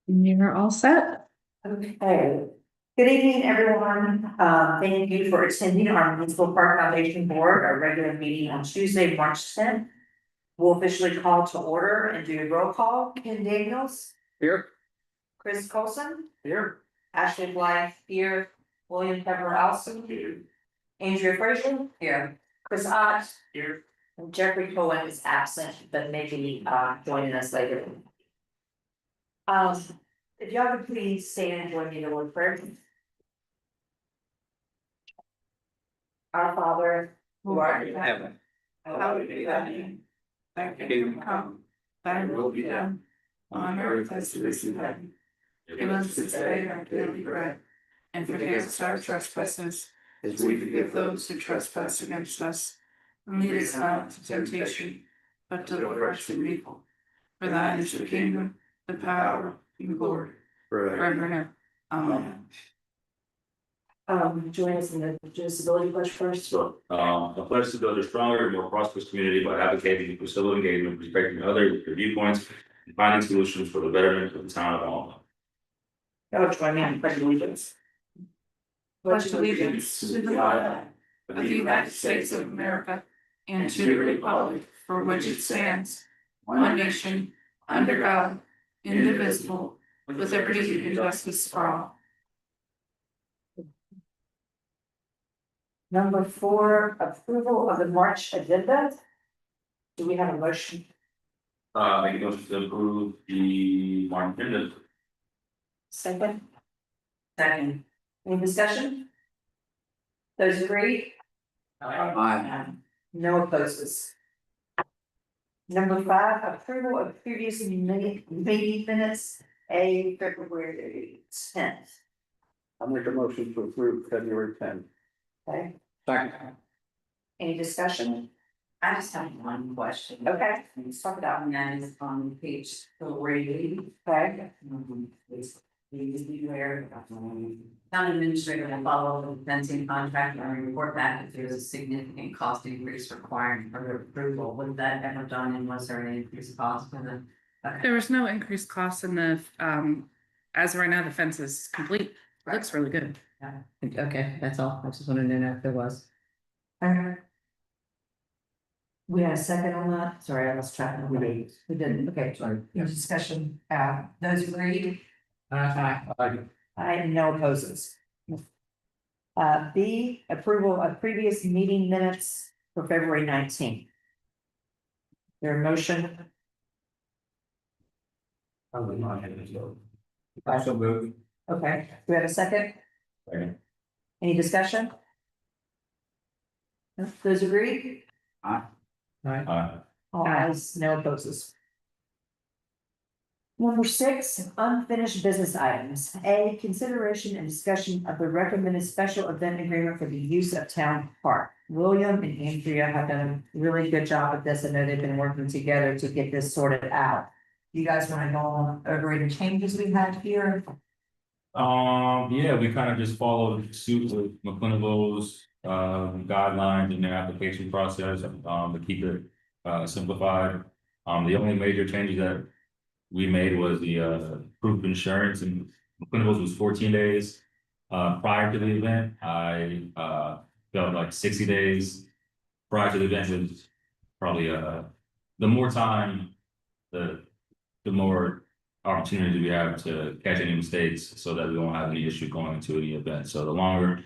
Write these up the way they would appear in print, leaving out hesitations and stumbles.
You're all set. Okay. Good evening, everyone. Thank you for attending our Municipal Park Foundation Board, our regular meeting on Tuesday, March 10th. We'll officially call to order and do a roll call. Ken Daniels. Here. Chris Colson. Here. Ashley Blythe here. William Pepper Allison. Here. Andrea Frazier. Here. Chris Ott. Here. And Jeffrey Cohen is absent, but maybe joining us later. If y'all could please stand and join me in the Lord's Prayer. Our Father, who art in heaven, hallowed be thy name. Thy kingdom come, thy will be done, on earth as it is in heaven. Give us this day our daily bread, and forgive us our trespasses, as we forgive those who trespass against us. And lead us not into temptation, but deliver us from evil. For thine is the kingdom, the power, and the glory, forever. Amen. Join us in the disability pledge first. So, a pledge to build a stronger, more prosperous community by advocating for civil engagement, respecting others, their viewpoints, and finding solutions for the betterment of the town of Alma. Y'all join me in pledge allegiance. Pledge allegiance to the flag of the United States of America and to the republic for which it stands, one nation, under God, indivisible, with liberty and justice for all. Number 4, approval of the March agenda. Do we have a motion? Make a motion to approve the Martin agenda. Second. Second. Any discussion? Those agree? No opposes. Number 5, approval of previous meeting minutes, February 10th. I'll make a motion to approve February 10th. Okay, Second. any discussion? I just have one question. Okay, let's talk about it. And that is on page 3. Okay, Please be aware. Town administrator will follow the fencing contract and report back if there's a significant cost increase requiring further approval. Was that ever done and was there an increased cost for the? There was no increased cost in the, as of right now, the fence is complete. Looks really good. Okay, that's all. I just wanted to know if there was. we had a second on that, sorry, I lost track of the. We didn't, okay, sorry, no discussion, those agreed? I have no opposes. B, approval of previous meeting minutes for February 19th. Their motion, Also move. okay, do we have a second? Second. Any discussion? No? Those agreed? All ayes, no opposes. Number 6, unfinished business items. A, consideration and discussion of the recommended special event agreement for the use of town park. William and Andrea have done a really good job of this. I know they've been working together to get this sorted out. You guys want to go on over any changes we had here? Yeah, we kind of just followed suit with McClinaville's guidelines in their application process, to keep it simplified. The only major changes that we made was the proof of insurance, and McClinaville's was 14 days. Prior to the event, I felt like 60 days prior to the event was probably the more time, the more opportunity we have to catch any mistakes so that we won't have any issue going into the event. So the longer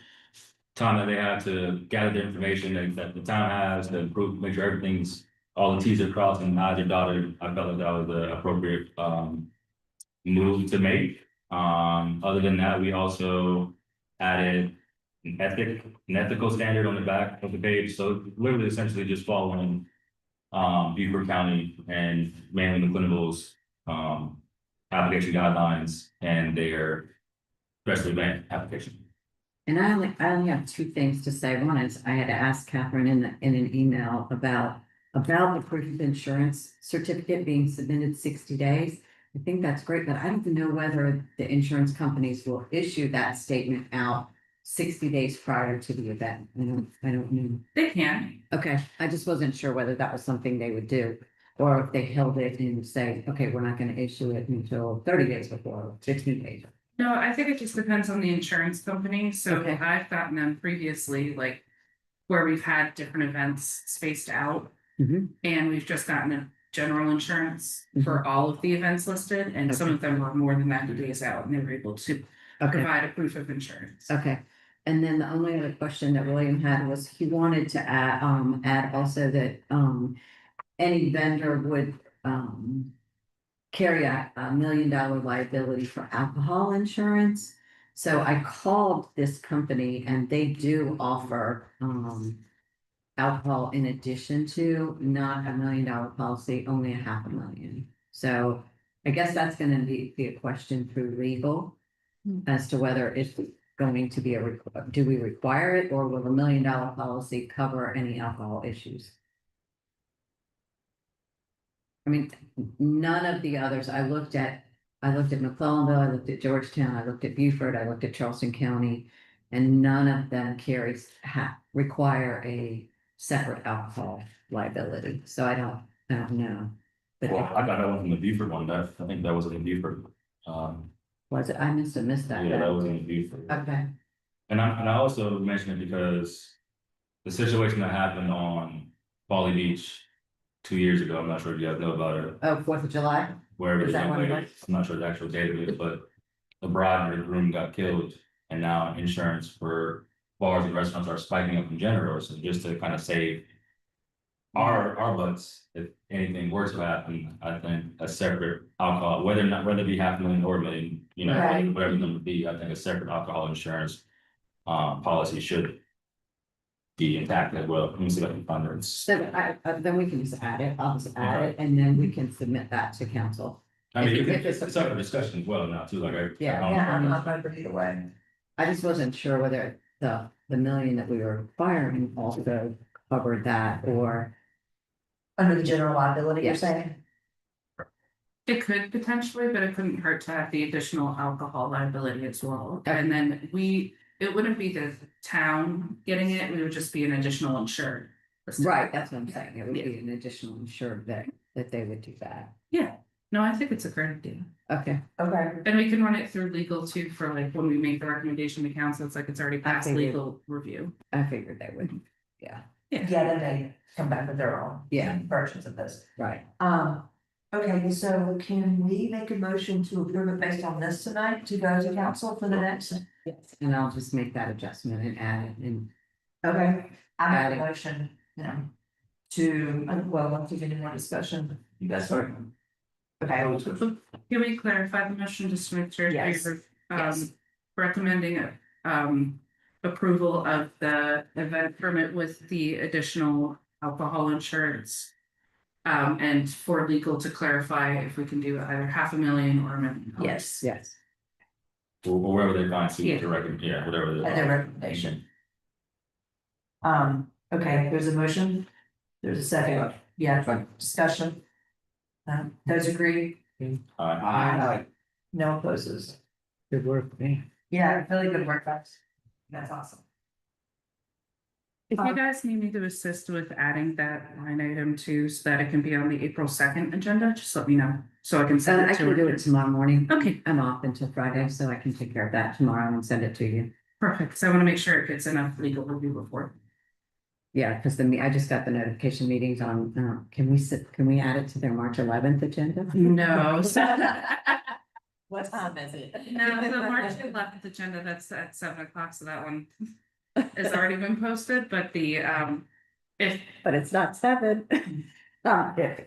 time that they have to gather the information that the town has to improve, make sure everything's, all the T's are crossed and I's are dotted, I felt like that was the appropriate move to make. Other than that, we also added an ethical standard on the back of the page. So literally essentially just following Beaufort County and mainly McClinaville's application guidelines and their special event application. And I only have 2 things to say. One is I had to ask Catherine in an email about the proof of insurance certificate being submitted 60 days. I think that's great, but I don't know whether the insurance companies will issue that statement out 60 days prior to the event. I don't know. They can. Okay, I just wasn't sure whether that was something they would do. Or if they held it and say, okay, we're not gonna issue it until 30 days before, 60 days. No, I think it just depends on the insurance company, so Okay. I've gotten them previously, like. Where we've had different events spaced out. Mhm. And we've just gotten a general insurance for all of the events listed, and some Okay. of them were more than 90 days out, and they were able to Okay, provide a proof of insurance. okay. And then the only other question that William had was he wanted to add also that, any vendor would, carry a $1 million liability for alcohol insurance. So I called this company and they do offer, alcohol in addition to not $1 million policy, only a $500,000. So I guess that's gonna be a question through legal as to whether it's going to be do we require it, or will $1 million policy cover any alcohol issues? I mean, none of the others, I looked at McClellanville, I looked at Georgetown, I looked at Beaufort, I looked at Charleston County, and none of them require a separate alcohol liability, so I don't know. But Well, I got that one from the Beaufort one, I think that was in Beaufort. was it, I must have missed that. Yeah, that then. was in Beaufort. Okay, And I also mentioned it because the situation that happened on Folly Beach 2 years ago, I'm not sure if you guys know about it, oh, 4th of July, wherever Is the that young what it lady, was? I'm not sure the actual date of it, but the bride and the groom got killed, and now insurance for bars and restaurants are spiking up in general, so just to kind of save our butts, if anything were to happen, I think a separate alcohol, whether it be 500,000 or a million, you know, Right. whatever the number be, I think a separate alcohol insurance policy should be intact as well. Let me see if I can find it. so then we can just add it, I'll just add it, and then we can submit that to council. I mean, If it's up for discussion as well now too, like I. Yeah, I don't- I'm not either way. I just wasn't sure whether the million that we were requiring also covered that, or, Under the general liability, you're Yes. saying? It could potentially, but it couldn't hurt to have the additional alcohol liability as well, Okay. and then it wouldn't be the town getting it, we would just be an additional insured. right, that's what I'm saying, it would be an additional insured that they would do that. Yeah, no, I think it's a great idea. Okay, Okay. And we can run it through legal too, for like when we make the recommendation to council, it's like it's already past figured. legal review. I figured they would, yeah, Yeah, then they come back with their own. Yeah. Versions of this. right. Okay, so can we make a motion to approve it based on this tonight to go to council for the next? Yes. And I'll just make that adjustment and add it in. Okay, I make Adding. a motion, to, well, once we get any more discussion, you guys are. Okay. Can we clarify the motion just to make sure? Yes. You're, Yes. recommending, approval of the event permit with the additional alcohol insurance. And for legal to clarify if we can do either $500,000 or $1 million. Yes, Yes. Or wherever they find suit Yeah. to recommend, yeah, whatever. at their recommendation. Okay, there's a motion, there's a second, yeah, discussion. Those agree? Aye. No opposes. Good work, man. Yeah, really good work, guys. That's awesome. If you guys need me to assist with adding that line item too, so that it can be on the April 2nd agenda, just let me know, so I can send I it to can do her. it tomorrow morning. Okay, I'm off until Friday, so I can take care of that tomorrow and send it to you. perfect, so I wanna make sure it gets enough legal review before. Yeah, because I just got the notification meetings on, can we add it to their March 11th agenda? No, so. What time is it? No, the March 11th agenda, that's at 7 o'clock, so that one has already been posted, but the, if. But it's not 7. Okay,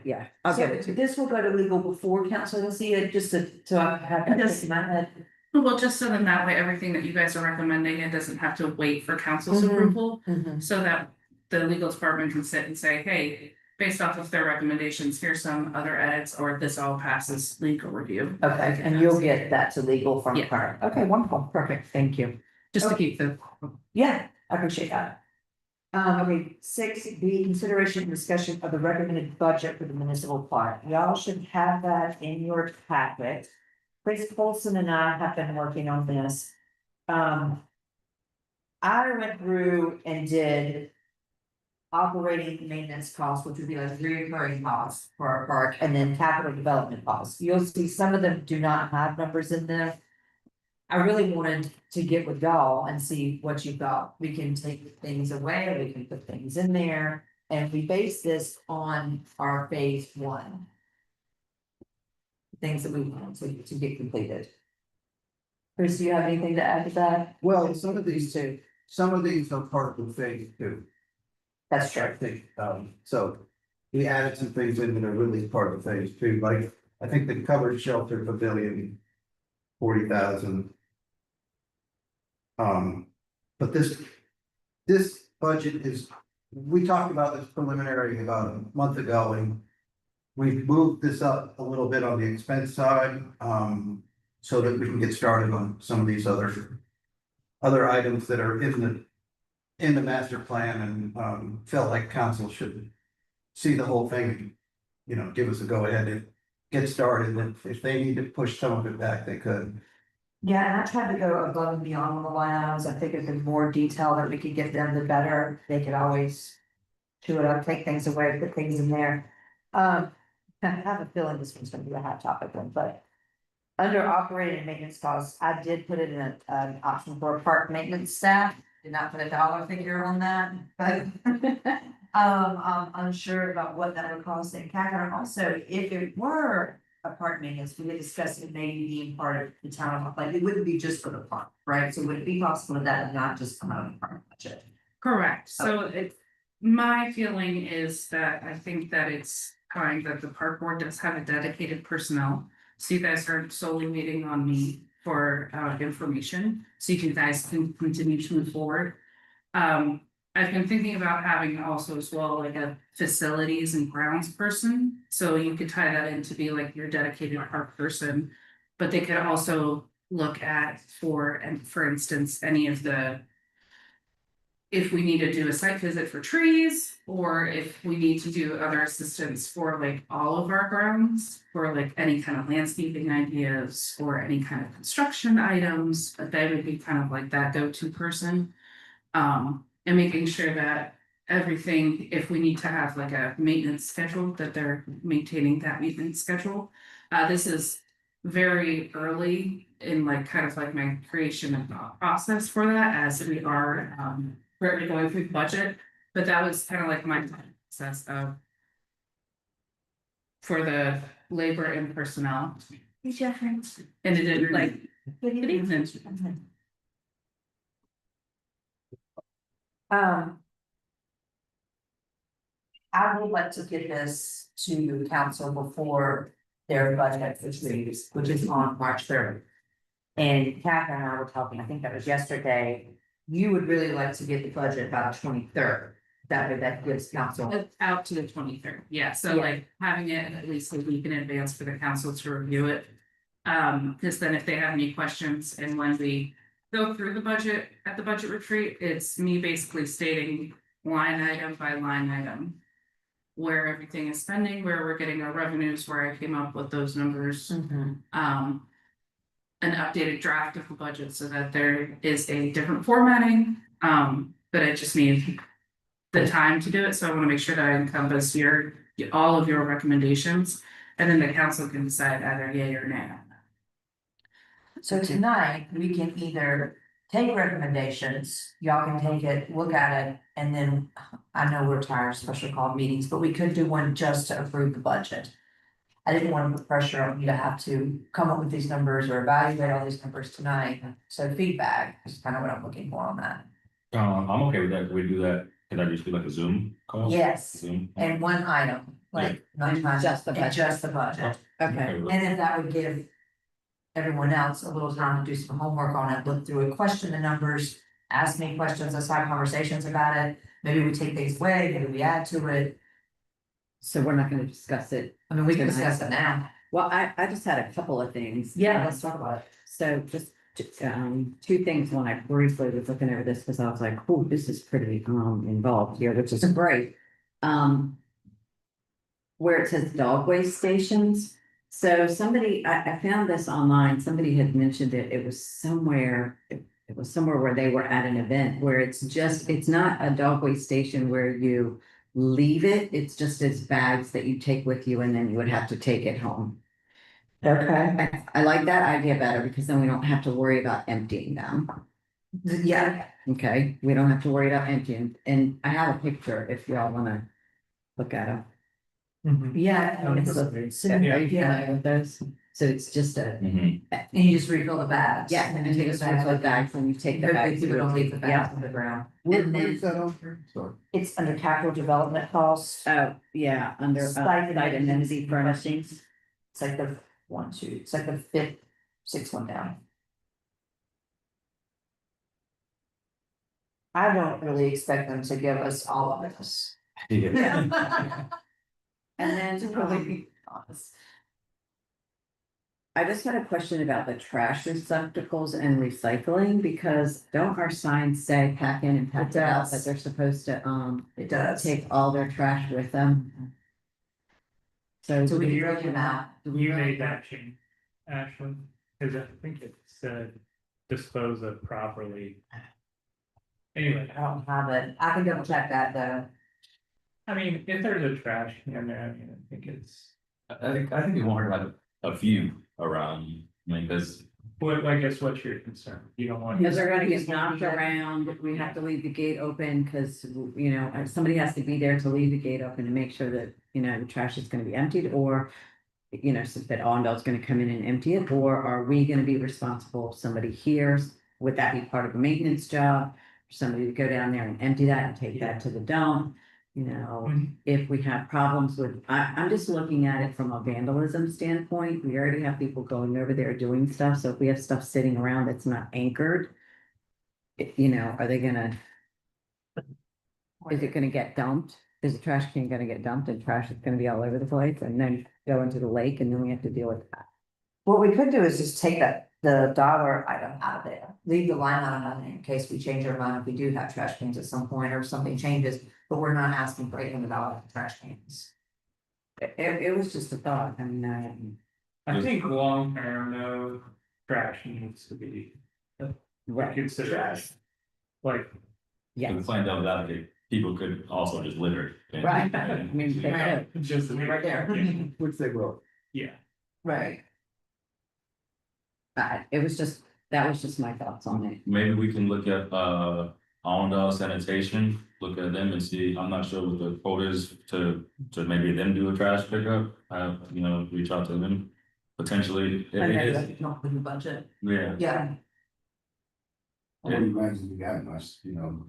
yeah, I'll get it to you. This will go to legal before council will see it, just so I have that in my head. Well, just so then that way, everything that you guys are recommending, it doesn't have to wait for council's Mhm. approval. So that the legal department can sit and say, hey, based off of their recommendations, here's some other edits, or this all passes legal review. Okay, and you'll get that to legal from Yeah. her. Okay, wonderful, perfect, thank you. Just to keep the, Yeah, I appreciate that. Okay, 6B, consideration and discussion of the recommended budget for the municipal park. Y'all should have that in your packet. Chris Colson and I have been working on this. I went through and did operating maintenance costs, which would be like recurring costs for our park, and then capital development costs. You'll see some of them do not have numbers in there. I really wanted to get with y'all and see what you thought. We can take things away, we can put things in there, and we base this on our phase one. Things that we want to get completed. Chris, do you have anything to add to that? Well, some of these two. are part of the phase two. That's I true. think, so we added some things in that are really part of phase two, like, I think the covered shelter pavilion, 40,000. But this budget is, we talked about this preliminary about a month ago, and we've moved this up a little bit on the expense side, so that we can get started on some of these other items that are in the master plan, and felt like council should see the whole thing, you know, give us a go ahead and get started. And if they need to push some of it back, they could. Yeah, and I tried to go above and beyond on the line items. I think if there's more detail that we could give them, the better. They could always chew it up, take things away, put things in there. I have a feeling this one's gonna be a hot topic one, but under operating and maintenance costs, I did put it in an option for a park maintenance staff. Did not put a dollar figure on that, but I'm unsure about what that would cost. And Catherine, also, if it were a park maintenance, we had discussed it maybe being part of the town, like it wouldn't be just for the park, right? So would it be possible that that would not just come out of the park budget? Correct, so my feeling is that I think that it's time that the park board does have a dedicated personnel. So you guys aren't solely waiting on me for information, so you guys can continue to move forward. I've been thinking about having also as well like a facilities and grounds person, so you could tie that in to be like your dedicated park person. But they could also look at for instance, any of the. If we need to do a site visit for trees, or if we need to do other assistance for like all of our grounds, for like any kind of landscaping ideas or any kind of construction items, they would be kind of like that go-to person. And making sure that everything, if we need to have like a maintenance schedule, that they're maintaining that maintenance schedule. This is very early in like kind of like my creation and thought process for that, as we are currently going through the budget, but that was kind of like my process of for the labor and personnel. Hey, Jeffrey. And it did like, good evening. I would like to get this to council before their budget retreat, which is on March 3rd. And Catherine and I were talking, I think that was yesterday, you would really like to get the budget about 23rd. That way that gives council. Out to the 23rd, yeah, so Yeah. like having it at least a week in advance for the council to review it. Because then if they have any questions and when we go through the budget at the budget retreat, it's me basically stating line item by line item. Where everything is spending, where we're getting our revenues, where I came up with those numbers. An updated draft of the budget so that there is a different formatting, but I just need the time to do it, so I wanna make sure that I encompass all of your recommendations, and then the council can decide either yay or nay. So tonight, we can either take recommendations, y'all can take it, look at it, and then I know we're tired of special call meetings, but we could do one just to approve the budget. I didn't want to put pressure on you to have to come up with these numbers or evaluate all these numbers tonight. So feedback is kind of what I'm looking for on that. I'm okay with that. Can we do that? Can I just do like a Zoom call? Yes, Zoom? and one item, like not And time, just the and budget. just the budget. Okay, with And then that would give everyone else a little time to do some homework on it, look through it, question the numbers, ask me questions, let's have conversations about it. Maybe we take things away, maybe we add to it. so we're not gonna discuss it. I mean, we can discuss it now. Well, I just had a couple of things. Yeah, let's talk about it. So just two things when I briefly was looking over this, because I was like, oh, this is pretty involved here, which is great. Where it says dog waste stations. So somebody, I found this online, somebody had mentioned it, it was somewhere, it it was somewhere where they were at an event where it's not a dog waste station where you leave it, it's just as bags that you take with you and then you would have to take it home. Okay. I like that idea better because then we don't have to worry about emptying them. Yeah. Okay, we don't have to worry about emptying, and I have a picture if y'all wanna look at them. Yeah. It's a, are you familiar with those? So it's just a, Mhm. And you just refill the bags. yeah, and you just refill the bags and you take the But bags. you don't leave the Yeah. bags on the ground. Where's that on? Sorry. It's under capital development costs. Oh, yeah, under Site site amenity furnishings. It's like the it's like the fifth, sixth one down. I don't really expect them to give us all of this. Yeah. And then, To really be honest. I just had a question about the trash receptacles and recycling, because don't our signs say pack in and pack It out, does. that they're supposed to, It does. take all their trash with them? So. So we do can bring them out. do we You really- made that change, Ashley, cause I think it said dispose of properly. Anyway, I don't have it. I can double check that though. I mean, if there's a trash can there, I mean, I think it's, I think we want like a few around, I mean, because what, I guess what's your concern? You don't want. Because they're gonna get knocked around, we have to leave the gate open, because, you know, somebody has to be there to leave the gate open and make sure that, you know, the trash is gonna be emptied, or. You know, so that Ondale's gonna come in and empty it, or are we gonna be responsible if somebody hears, would that be part of a maintenance job? For somebody to go down there and empty that and take that to the dump, you know, Mhm. if we have problems with, I'm just looking at it from a vandalism standpoint. We already have people going over there doing stuff, so if we have stuff sitting around that's not anchored. You know, are they gonna? Is it gonna get dumped? Is the trash can gonna get dumped and trash is gonna be all over the place and then go into the lake and then we have to deal with that? What we could do is just take the dollar item out of there, leave the line item on there in case we change our mind, if we do have trash cans at some point or something changes, but we're not asking for $800 for trash cans. It was just a thought, I mean, I think long term though, trash needs to be right, considered. Like, yeah, the plain devil's advocate, people could also just litter. and- right, I mean, they could. just Right there. Which they will. Yeah, Right. It was just, that was just my thoughts on it. Maybe we can look at Allendale sanitation, look at them and see, I'm not sure what the quote is to maybe them do a trash pickup. You know, reach out to them potentially. If it is, Not in the budget. yeah. Yeah. I wouldn't imagine we got much, you know,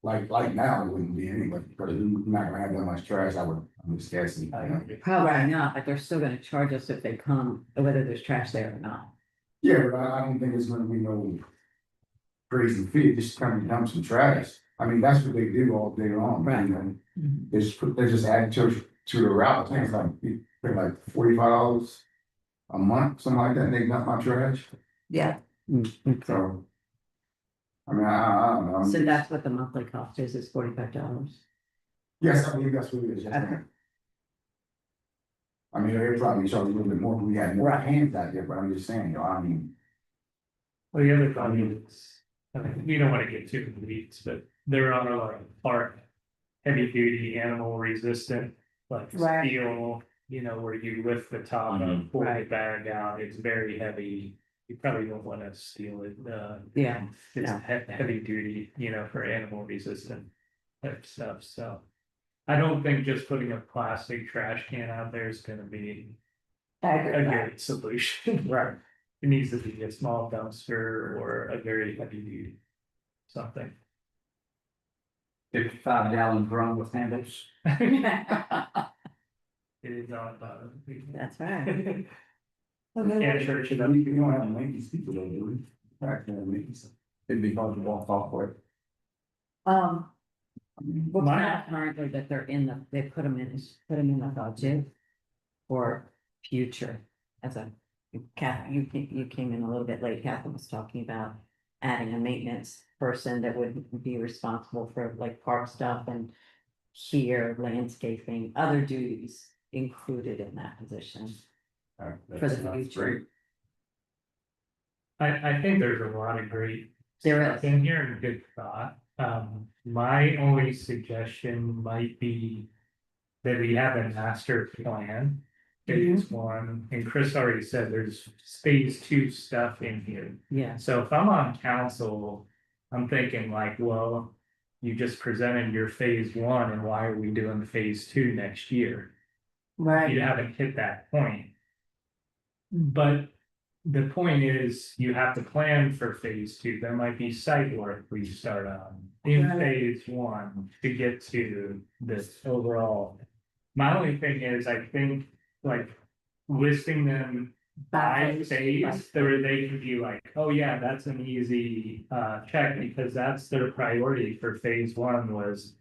like now, it wouldn't be anyway, because we're not gonna have that much trash, I'm just guessing. You know? Probably not, but they're still gonna charge us if they come, whether there's trash there or not. Yeah, but I don't think it's gonna be no crazy fee, just come and dump some trash. I mean, that's what they do all day long, Right. you know? They just add to the route, I think it's like, you pay like $45 a month, something like that, and they dump my trash, Yeah. Okay. so. I mean, I don't know. So that's what the monthly cost is $45. Yes, I believe that's what it is, yes, ma'am. I mean, they probably charge a little bit more, we had more Right. hands out there, but I'm just saying, you know, I mean. well, the other thing is, I mean, we don't wanna get too in the weeds, but there are like part heavy duty animal resistant, like Right. steel, you know, where you lift the top Mhm. and pull the Right. bag out, it's very heavy. You probably don't wanna steal it, Yeah, it's no. heavy duty, you know, for animal resistant type stuff, so. I don't think just putting a plastic trash can out there is gonna be I agree a with that. good solution. Right. It needs to be a small dumpster or a very heavy duty something. 55-gallon drum with handles. It is not about. That's right. And church it up. We don't have to make these people though, do we? Right, it'd be hard to walk off with. Um, Well, not currently that they're in they put them in the budget. For future, as a, Catherine, you came in a little bit late, Catherine was talking about. Adding a maintenance person that would be responsible for like park stuff and. Here, landscaping, other duties included in that position for the future. I think there's a lot of great There is. Been hearing a good thought. My only suggestion might be that we have a master plan. Phase one, and Chris already said there's phase two stuff in here. Yeah, So if I'm on council, I'm thinking like, well, you just presented your phase one and why are we doing phase two next year? Right. You haven't hit that point. But the point is, you have to plan for phase two. There might be site work we start on in Right. phase one to get to this overall. My only thing is, I think, like, listing them by phase, where they can be like, oh yeah, that's an easy check, because that's their priority for phase one was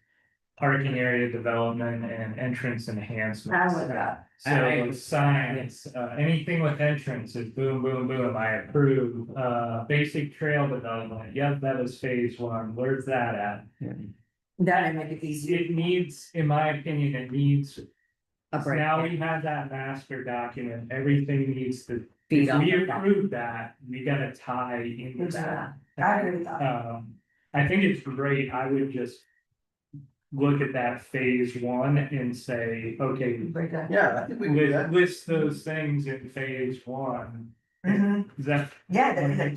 parking area development and entrance enhancements. I like that. So signs, anything with entrance is boom, boom, boom, I approve, basic trail development, yep, that was phase one, where's that at? That would make it easy. It needs, in my opinion, it needs, a break. now we have that master document, everything needs to, Feed if off we of that. approve that, we gotta tie into Into that. that. I agree with that. I think it's great, I would just look at that phase one and say, okay, Break that. Yeah, I think we can do that. list those things in phase one. Mhm. Is that, Yeah, definitely,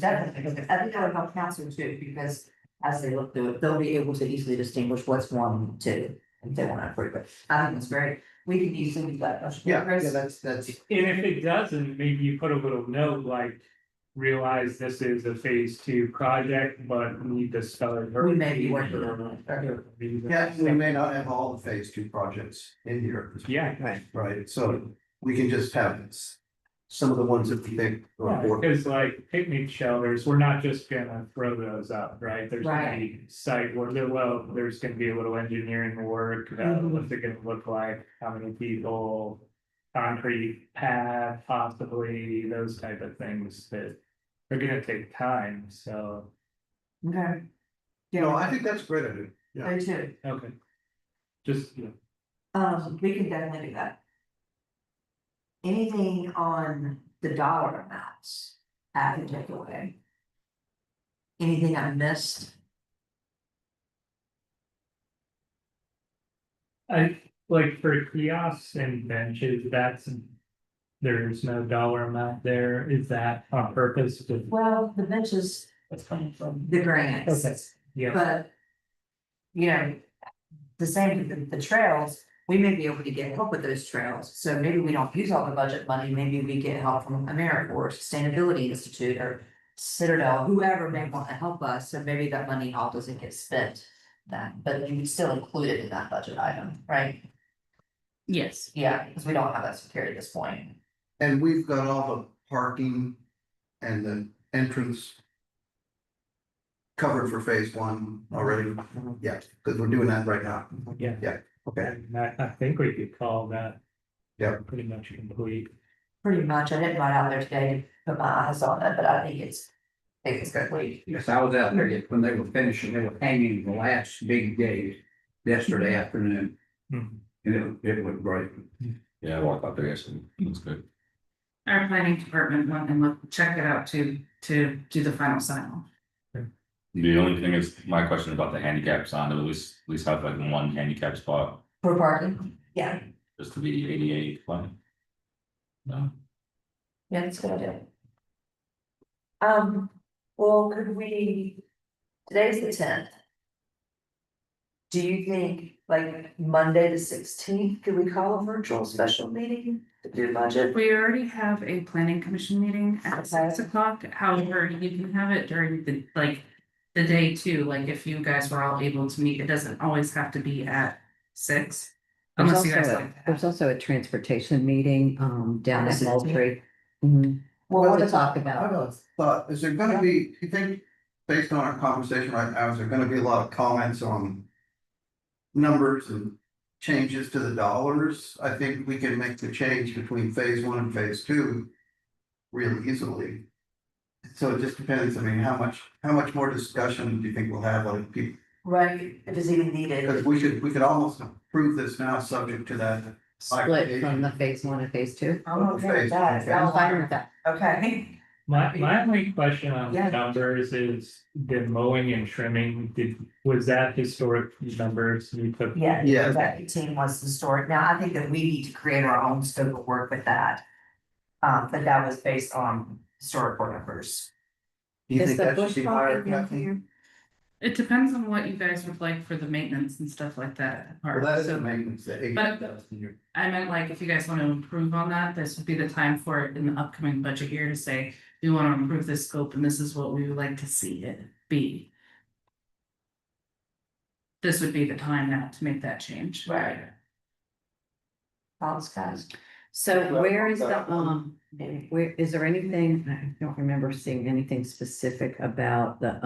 because I think that would help council too, because as they look through it, they'll be able to easily distinguish what's one and two. If they wanna approve it, I think it's great, we can easily do that. Yeah, Chris? that's, and if it doesn't, maybe you put a little note like, realize this is a phase two project, but we need to start. We may be working on it. yeah, we may not have all the phase two projects in here. Yeah, Right. Right, so we can just have some of the ones that we think are important. because like picnic shelters, we're not just gonna throw those up, right? There's gonna Right. be site work, there's gonna be a little engineering work, what's it gonna look like, how many people? Concrete pad, possibly, those type of things that are gonna take time, so, Okay. No, I think that's a great idea. Yeah. I too, okay. Just, we can definitely do that. Anything on the dollar amounts, I can take away. Anything I missed? I, like for kiosks and benches, there's no dollar amount there, is that on purpose? Well, the benches, That's coming from. the grants. Okay, yeah, But. You know, the same, the trails, we may be able to get help with those trails, so maybe we don't use all the budget money, maybe we get help from America or Sustainability Institute or. Citadel, whoever may want to help us, so maybe that money all doesn't get spent. That, but you would still include it in that budget item, right? Yes. Yeah, because we don't have that security at this point. And we've got all the parking and the entrance covered for phase one already. Yeah, because we're doing that right now. yeah. Okay, And I think we could call that. Yeah. Pretty much complete. Pretty much, I didn't run out there today, to put my eyes on it, but I think it's complete. Yes, I was out there when they were finishing, they were hanging the last big gate yesterday afternoon. Mhm. And it looked great. Yeah, I walked out there yesterday, looks good. Our planning department went and check it out to do the final sign off. The only thing is, my question about the handicap sign, at least have like one handicap spot, For parking, yeah, just to be ADA compliant. No, yeah, that's a good idea. Well, could we, today's the 10th. Do you think like Monday the 16th, could we call a virtual special meeting to do budget? We already have a planning commission meeting at Okay. 6 o'clock, however, you can have it during the, like. The day too, like if you guys were all able to meet, it doesn't always have to be at 6. There's Unless you guys also, like that. there's also a transportation meeting, down at Is it? Moultrie. Mhm. Well, What what to about, talk about. but is there gonna be, you think, based on our conversation right now, is there gonna be a lot of comments on numbers and changes to the dollars? I think we can make the change between phase one and phase two really easily. So it just depends, I mean, how much more discussion do you think we'll have, like, people, right, if it's even because needed, we could almost approve this now, subject to that. Split from the phase one and phase two. I'm okay with that. I'm fine with that. Okay, My only question on Yeah. the numbers is the mowing and trimming, was that historic numbers you took? Yeah, Yeah. that 18 was historic. Now, I think that we need to create our own scope of work with that. But that was based on historical numbers. Do you Is think the that bush should be hog higher, in here? Kathy? It depends on what you guys would like for the maintenance and stuff like that at the Well, park, that is so. the maintenance, the But- 80,000. I meant like, if you guys want to improve on that, this would be the time for it in the upcoming budget year to say, we want to improve this scope and this is what we would like to see it be. This would be the time now to make that change. Right. Thoughts, guys? So where is where, is there anything, I don't remember seeing anything specific about the,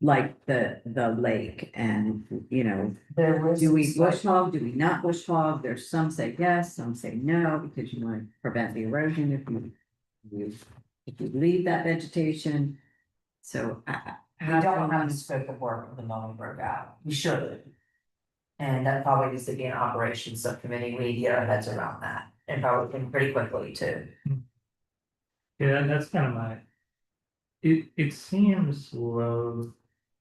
like the lake and, you know, There was. do we bush hog, do we not bush hog? There's some say yes, some say no, because you want to prevent the erosion if you leave that vegetation. So We don't have the scope of work of the mowing broke out. We should. And that probably needs to be an operations subcommittee. We get our heads around that and probably pretty quickly too. Yeah, that's kind of my. It seems low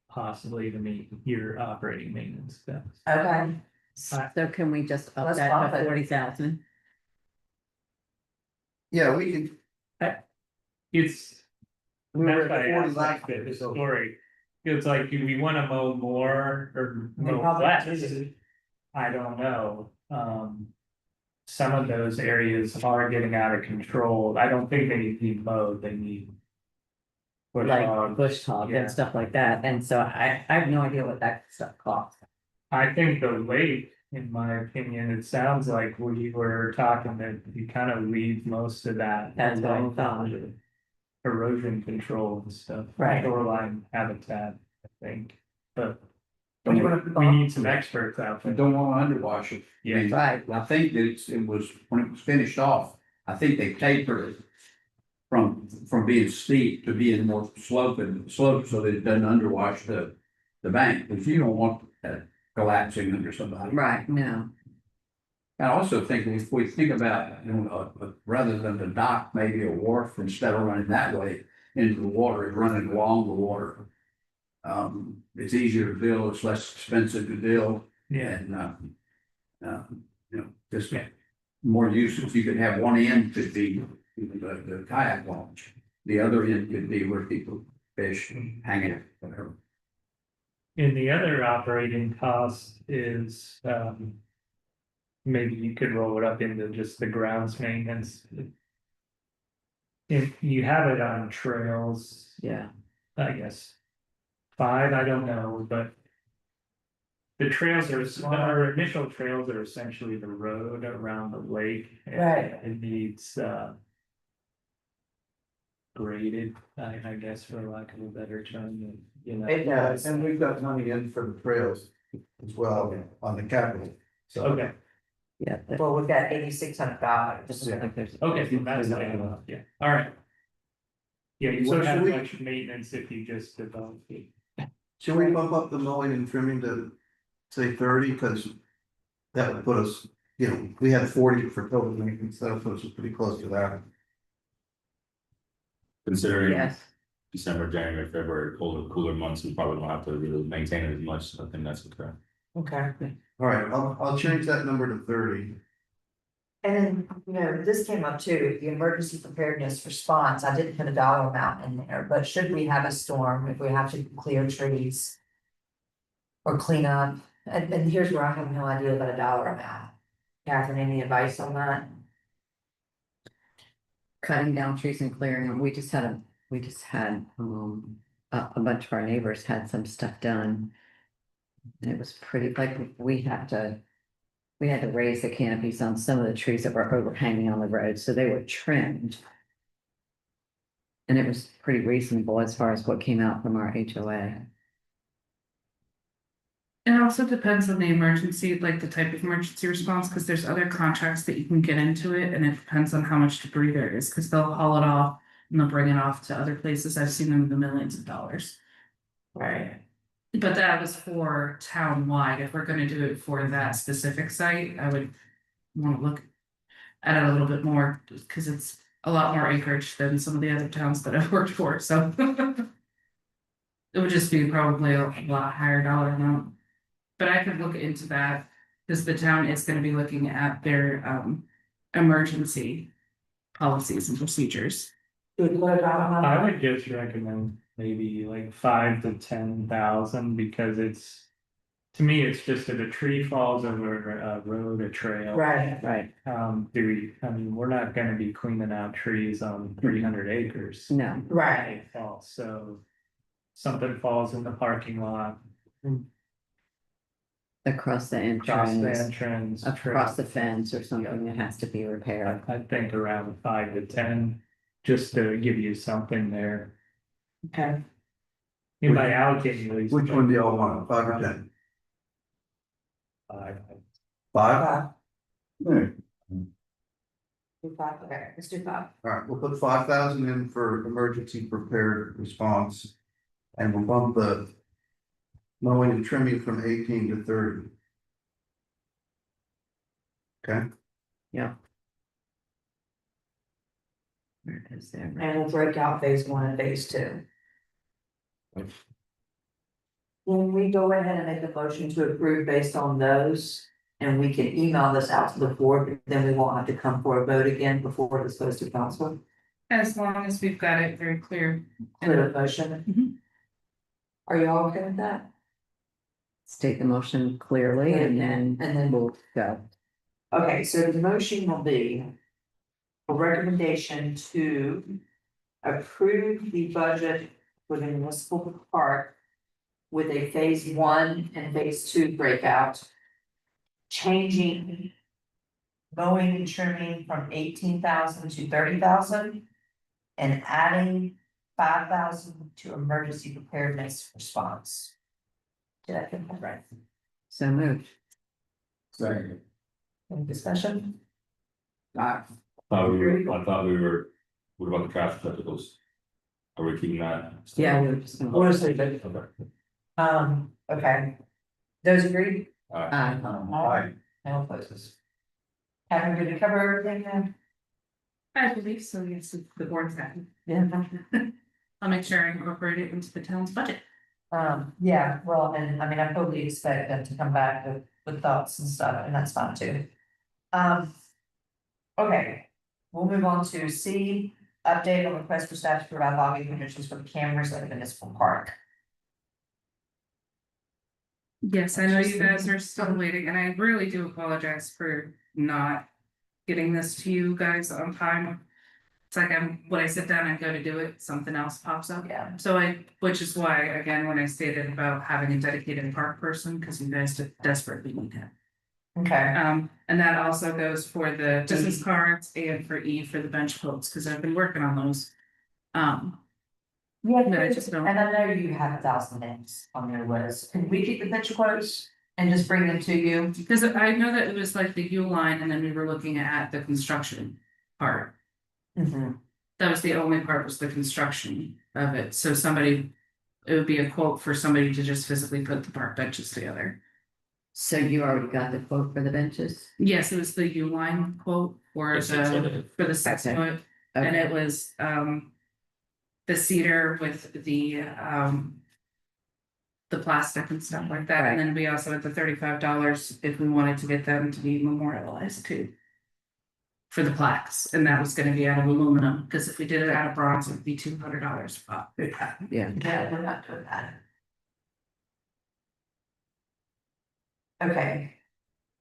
possibly to meet your operating maintenance steps. Okay. So can we just up Let's that bump to it. 40,000? Yeah, we can, It's. we were That's why I at 40 asked last like year, the so. story. It's like, do we wanna mow more or We mow probably less? do. I don't know, some of those areas are getting out of control, I don't think they need mowed, they need. Bush Like hog. bush hog Yeah. and stuff like that, and so I have no idea what that stuff costs. I think the lake, in my opinion, it sounds like we were talking that you kind of leave most of that. That's what I alone thought. for erosion control and stuff. Right. Shoreline habitat, I think, but. What do you wanna- We need some experts out I there. don't want to underwash it. I mean, Right. I think that it was, when it was finished off, I think they tapered it. From being steep to being more slope so that it doesn't underwash the bank, because you don't want that collapsing under somebody. Right, no, I also think if we think about, rather than the dock, maybe a wharf instead of running that way into the water, running along the water. It's easier to build, it's less expensive to build, Yeah, and, just more uses. You could have one end could be the kayak launch. The other end could be where people fish, hang out, whatever. and the other operating cost is, maybe you could roll it up into just the grounds maintenance. If you have it on trails, yeah, I guess. 5, I don't know, but. The trails our initial trails are essentially the road around the lake. And Right. it needs, graded, I guess, for lack of a better term, you know. It Yeah, does. and we've got money in for the trails as well on the capital. So. Okay, yeah. Well, we've got $8,600. Just like there's- okay, so that's enough, yeah, all right. Yeah, you So wouldn't have should we- much maintenance if you just developed it. Should we bump up the mowing and trimming to, say, 30, because that would put us, we had 40 for total maintenance, that would put us pretty close to that. Considering Yes, December, January, February, cooler months, we probably don't have to really maintain it as much, so I think that's okay. Okay. All right, I'll change that number to 30. And then, this came up too, the emergency preparedness response, I didn't put a dollar amount in there, but should we have a storm, if we have to clear trees? Or clean up, and here's where I have no idea about a dollar amount. Catherine, any advice on that? cutting down trees and clearing them, we just had a bunch of our neighbors had some stuff done. And it was pretty, like, we had to raise the canopies on some of the trees that were overhanging on the road, so they were trimmed. And it was pretty reasonable as far as what came out from our HOA. It also depends on the emergency, like the type of emergency response, because there's other contracts that you can get into it, and it depends on how much debris there is, because they'll haul it off and they'll bring it off to other places. I've seen them in the millions of dollars. Right. But that was for town-wide. If we're gonna do it for that specific site, I would wanna look. add a little bit more, because it's a lot more acreage than some of the other towns that I've worked for, so. It would just be probably a lot higher dollar amount. But I could look into that, because the town is gonna be looking at their emergency policies and procedures. I would just recommend maybe like 5 to 10,000 because it's. To me, it's just if a tree falls over a road, a trail. Right, right. We're not gonna be cleaning out trees on 300 acres. No, Right. They fall, so. Something falls in the parking lot, across the across the entrance, entrance. across the fence or something that has to be repaired. I think around 5 to 10, just to give you something there. Okay. You might allocate at least. Which one do y'all want, 5 or 10? 5. 5? Yeah. Okay, let's do 5. All right, we'll put 5,000 in for emergency prepared response. And we'll bump the mowing and trimming from 18 to 30. Okay, Where is there? And we'll break out phase 1 and phase 2. When we go ahead and make a motion to approve based on those, and we can email this out to the board, then we won't have to come for a vote again before this goes to council. As long as we've got it very clear. Clear the motion. Mhm. Are you all okay with that? State the motion clearly and then we'll go. Okay, so the motion will be a recommendation to approve the budget for the municipal park with a phase 1 and phase 2 breakout, changing mowing and trimming from 18,000 to 30,000 and adding 5,000 to emergency preparedness response. Did I get that right? So moved. Second. Any discussion? I thought we were, what about the trash receptacles? Are we keeping that? Yeah, we were just gonna. What is it? Okay. Those agreed? Aye. Aye. No opposes. Having good to cover everything then? I believe so, yes, if the board's happy. Yeah. I'll make sure I incorporate it into the town's budget. Yeah, well, and I mean, I totally expect them to come back with thoughts and stuff, and that's fine too. Okay, we'll move on to C, update on request for staff to provide logging permissions for the cameras at the municipal park. Yes, I know you guys are still waiting, and I really do apologize for not getting this to you guys on time. It's like when I sit down and go to do it, something else pops up. Yeah. So which is why, again, when I stated about having a dedicated park person, because you guys desperately need him. Okay, And that also goes for the business cards and for E for the bench quotes, because I've been working on those. yeah, But I just don't. and I know you have 1,000 names on your list, can we get the picture quotes and just bring them to you? Because I know that it was like the U line, and then we were looking at the construction part. That was the only part, was the construction of it, so it would be a quote for somebody to just physically put the park benches together. So you already got the quote for the benches? Yes, it was the U line quote for the 6 Okay. foot, and it was the cedar with the plastic and stuff like that, and then we also had the $35 if we wanted to get them to be memorialized too. For the plaques, and that was gonna be out of aluminum, because if we did it out of bronze, it'd be $200. Yeah. Yeah, we're not doing that. Okay.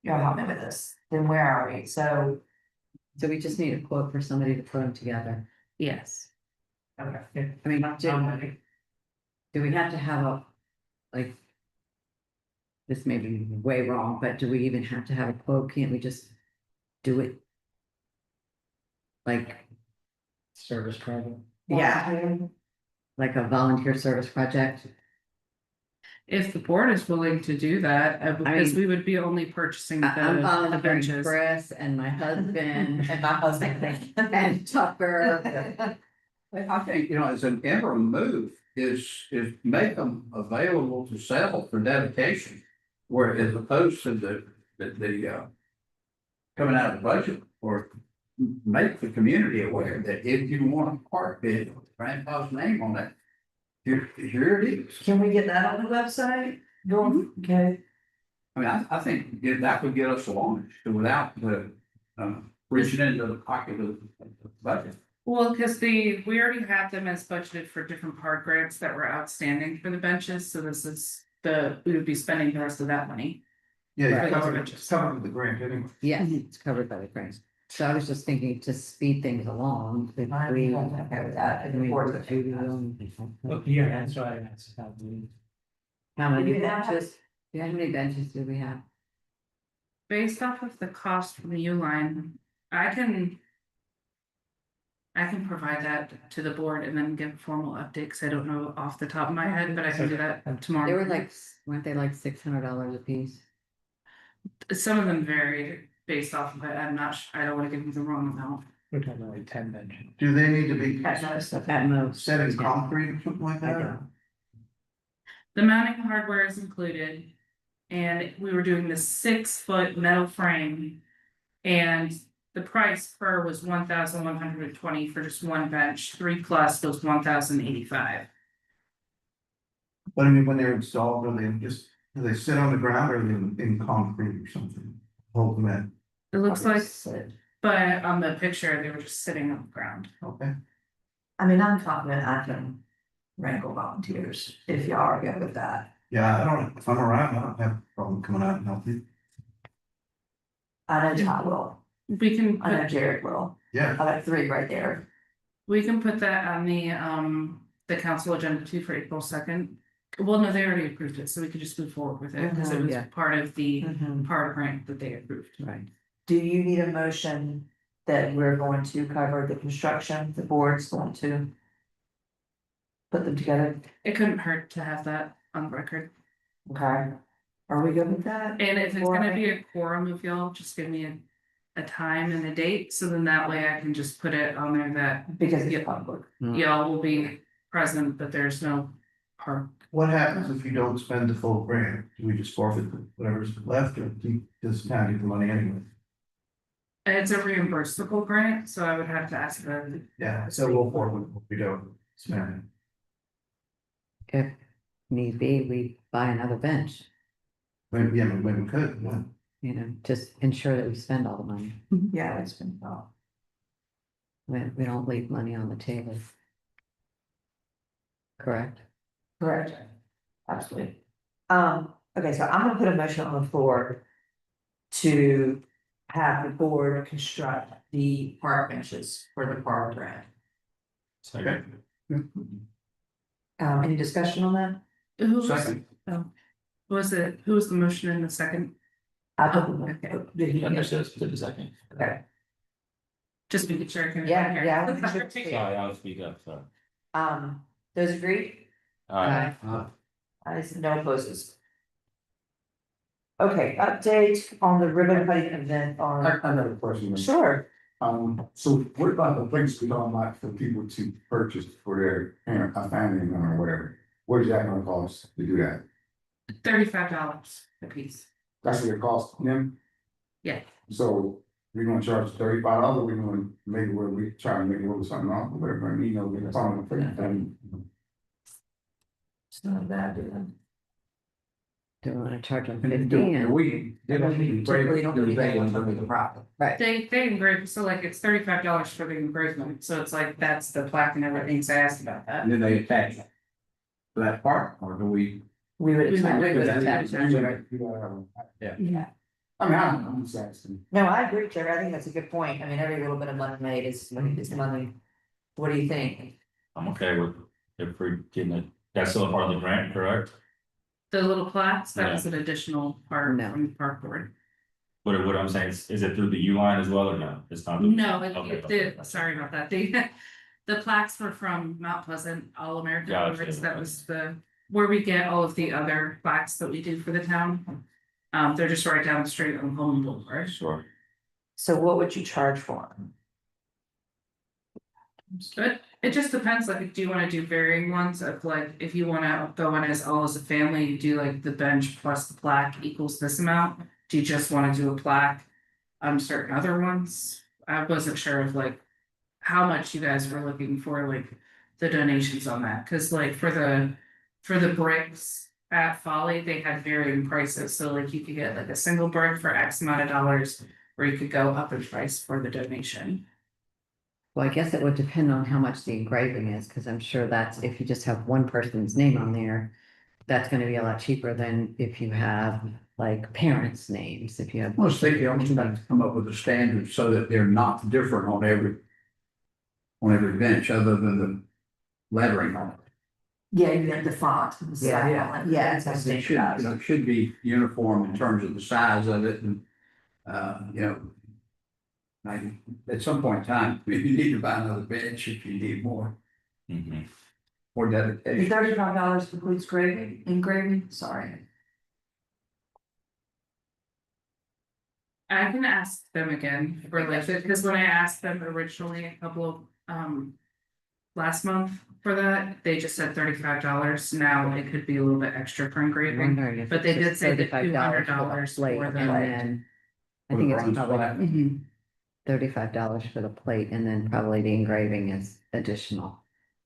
Y'all help me with this, then where are we? So, So we just need a quote for somebody to put them together. Yes. okay. I mean, do we have to have like. This may be way wrong, but do we even have to have a quote? Can't we just do it? Like, Service project. Yeah. like a volunteer service project? If the board is willing to do that, because mean, we would be only purchasing I'm the volunteering benches. Chris and my husband And my husband. and Tucker. I think, as an interim move is make them available to sell for dedication. Where as opposed to the coming out of the budget or make the community aware that if you want a park bid, grandpa's name on it. Here it is. Can we get that on the website? Go, okay. I mean, I think that would get us along without the, reaching into the pocket of the budget. Well, because we already have them as budgeted for different park grants that were outstanding for the benches, so this is we would be spending the rest of that money. Yeah, Right. it's covered with the grant anyway. Yes, it's covered by the grants. So I was just thinking to speed things along. if I'm we- okay with that. I mean, Board of Yeah, that's why I asked about the. How many You have- benches? Yeah, how many benches do we have? Based off of the cost from the U line, I can provide that to the board and then give a formal update, because I don't know off the top of my head, but I can do that tomorrow. They were like, weren't they like $600 a piece? Some of them varied based off of it, I'm not, I don't wanna give you the wrong amount. We're talking about like 10 benches. Do they need to be At most. set in yeah. concrete or something like I that? don't. The mounting hardware is included. And we were doing the 6-foot metal frame. And the price per was 1,120 for just one bench, 3+ was 1,085. But I mean, when they're installed, do they sit on the ground or are they in concrete or something? Hold them in, It looks like, but on the picture, they were just sitting on the ground. okay? I mean, I'm confident I can wrangle volunteers if you are good with that. Yeah, if I'm around, I don't have a problem coming out and helping. I know Todd will, We can I know put, Jared will, Yeah, I got 3 right there. we can put that on the council agenda too for April 2nd. Well, no, they already approved it, so we could just move forward with it, because it was Yeah. part of the Mhm. part grant that they approved. Right. Do you need a motion that we're going to cover the construction, the board's going to put them together? It couldn't hurt to have that on record. Okay, are we good with that? And if it's gonna be a quorum of y'all, just give me a time and a date, so then that way I can just put it on there that Because it's public. y'all will be present, but there's no park. what happens if you don't spend the full grant? Do we just forfeit whatever's left or do you just kind of get the money anyway? It's a reimbursable grant, so I would have to ask them. Yeah, so we'll forfeit if we don't spend If need be, we buy another bench, it. Maybe, yeah, maybe we could, yeah. you know, just ensure that we spend all the money. Yeah, it's been, We don't leave money on the table. Correct? correct. Absolutely. Okay, so I'm gonna put a motion on the floor to have the board construct the park benches for the park grant. Okay. Any discussion on that? Who was, Second. who was the motion in the second? I put, did he? the second. Okay, Just making sure I can. Yeah, yeah. Sorry, I'll speak up, sorry. those agreed? Alright, I see no opposes. Okay, update on the ribbon cutting event on, Another question. sure, So what about the things we don't like for people to purchase for their parent, a family member or whatever? What is that gonna cost to do that? $35 a piece. That's what it costs them? Yeah. So we're gonna charge $35, we're gonna make it where we try to make it over something else, whatever, you know, it's on the thing. it's not bad, dude. Do we wanna charge them And 15? we. Typically don't do that under the profit. Right, They engrave, so like it's $35 for the engravement, so it's like that's the plaque and everything, so I asked about that. And then they attach it to that part, or do we? We would. We would expect- attach it. Yeah, I mean, I'm just asking. no, I agree, Jerry, I think that's a good point, I mean, every little bit of money made is money. What do you think? I'm okay with if we're getting it, that's still a part of the grant, correct? The little plaques, that was an additional part No. from the park board. What I'm saying is it through the U line as well or no? It's not. No, Okay. it did, sorry about that, the plaques were from Mount Pleasant All American Gotcha. Awards, that was where we get all of the other plaques that we do for the town. They're just right down the street on Home Boulevard. Sure. So what would you charge for them? But it just depends, like, do you wanna do varying ones of like, if you wanna go in as all as a family, you do like the bench plus the plaque equals this amount? Do you just wanna do a plaque on certain other ones? I wasn't sure of like how much you guys were looking for, like the donations on that, cause like for the bricks at Folly, they had varying prices, so like you could get like a single brick for X amount of dollars, or you could go up in price for the donation. Well, I guess it would depend on how much the engraving is, because I'm sure that's, if you just have one person's name on there, that's gonna be a lot cheaper than if you have like parents' names, if you have. Well, they almost have to come up with a standard so that they're not different on every bench, other than the lettering on it. Yeah, you have the font. and the Yeah, style yeah. on it. Yeah, it's It should, it should be uniform in terms of the size of it and, like, at some point in time, you need to buy another bench if you need more, Mhm. more The dedication. $35 includes engraving, sorry. I can ask them again for like, because when I asked them originally a couple of, last month for that, they just said $35. Now it could be a little bit extra for engraving, Wondering if but they it's did just say the $35 $200 plate, for and the. then I For think the it's bronze probably plaque. $35 for the plate, and then probably the engraving is additional.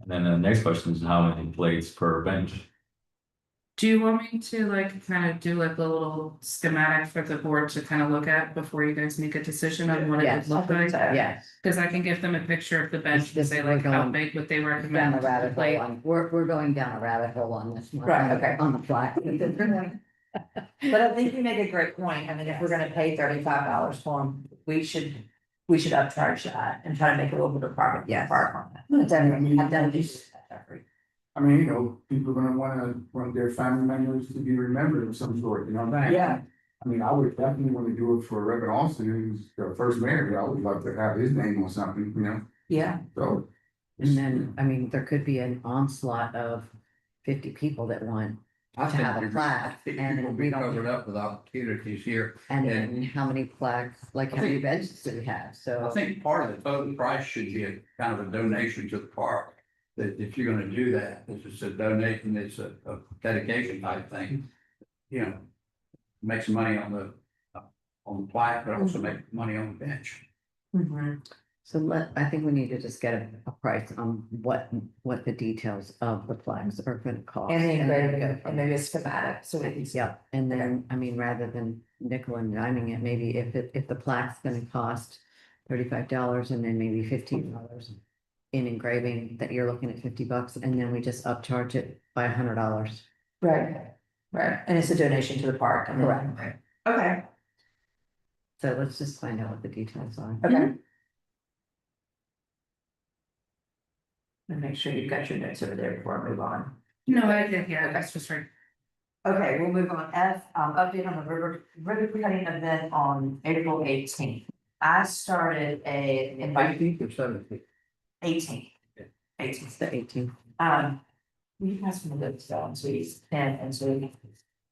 And then the next question is how many plates per bench? Do you want me to like kind of do like a little schematic for the board to kind of look at before you guys make a decision on what it would Yes, look like? yes. Cause I can give them a picture of the bench and This- say we're like how going big would they Down recommend a the rabbit hole plate. on, we're going down a rabbit hole on this one. Right, okay. On the plaque. But I think you make a great point. I mean, if we're gonna pay $35 for them, we should upcharge that and try to make a little bit of profit. Yes. On that. Definitely, I've done this. I mean, people are gonna wanna want their family members to be remembered of some sort, Right. Yeah, I mean, I would definitely wanna do it for Reverend Austin, who's the first mayor. I would love to have his name on something, yeah. so. And then, I mean, there could be an onslaught of 50 people that want, I To have a think plaque, people and will we be don't- covered up with opportunities here. and then how many plaques, like how many benches do we have? I So, think part of the total price should be a kind of a donation to the park. That if you're gonna do that, it's just a donation, it's a dedication type thing. Make some money on the plaque, but also make money on the bench. Mhm. so I think we need to just get a price on what the details of the plaques are gonna cost. And the then engraving, go from and maybe a schematic, so we can. Yep, and then, I mean, rather than nickel and diming it, maybe if the plaque's gonna cost $35 and then maybe $15 in engraving, that you're looking at $50, and then we just upcharge it by $100. Right, right, and it's a donation to the park. and then- Correct. Okay, So let's just find out what the details are. okay. And make sure you've got your notes over there before I move on. No, I did, yeah, that's just right. Okay, we'll move on. F, update on the river cutting event on April 18th. I started a invite 19th or 17th? 18th. It's the 18th. Will you pass me those down, please, and so.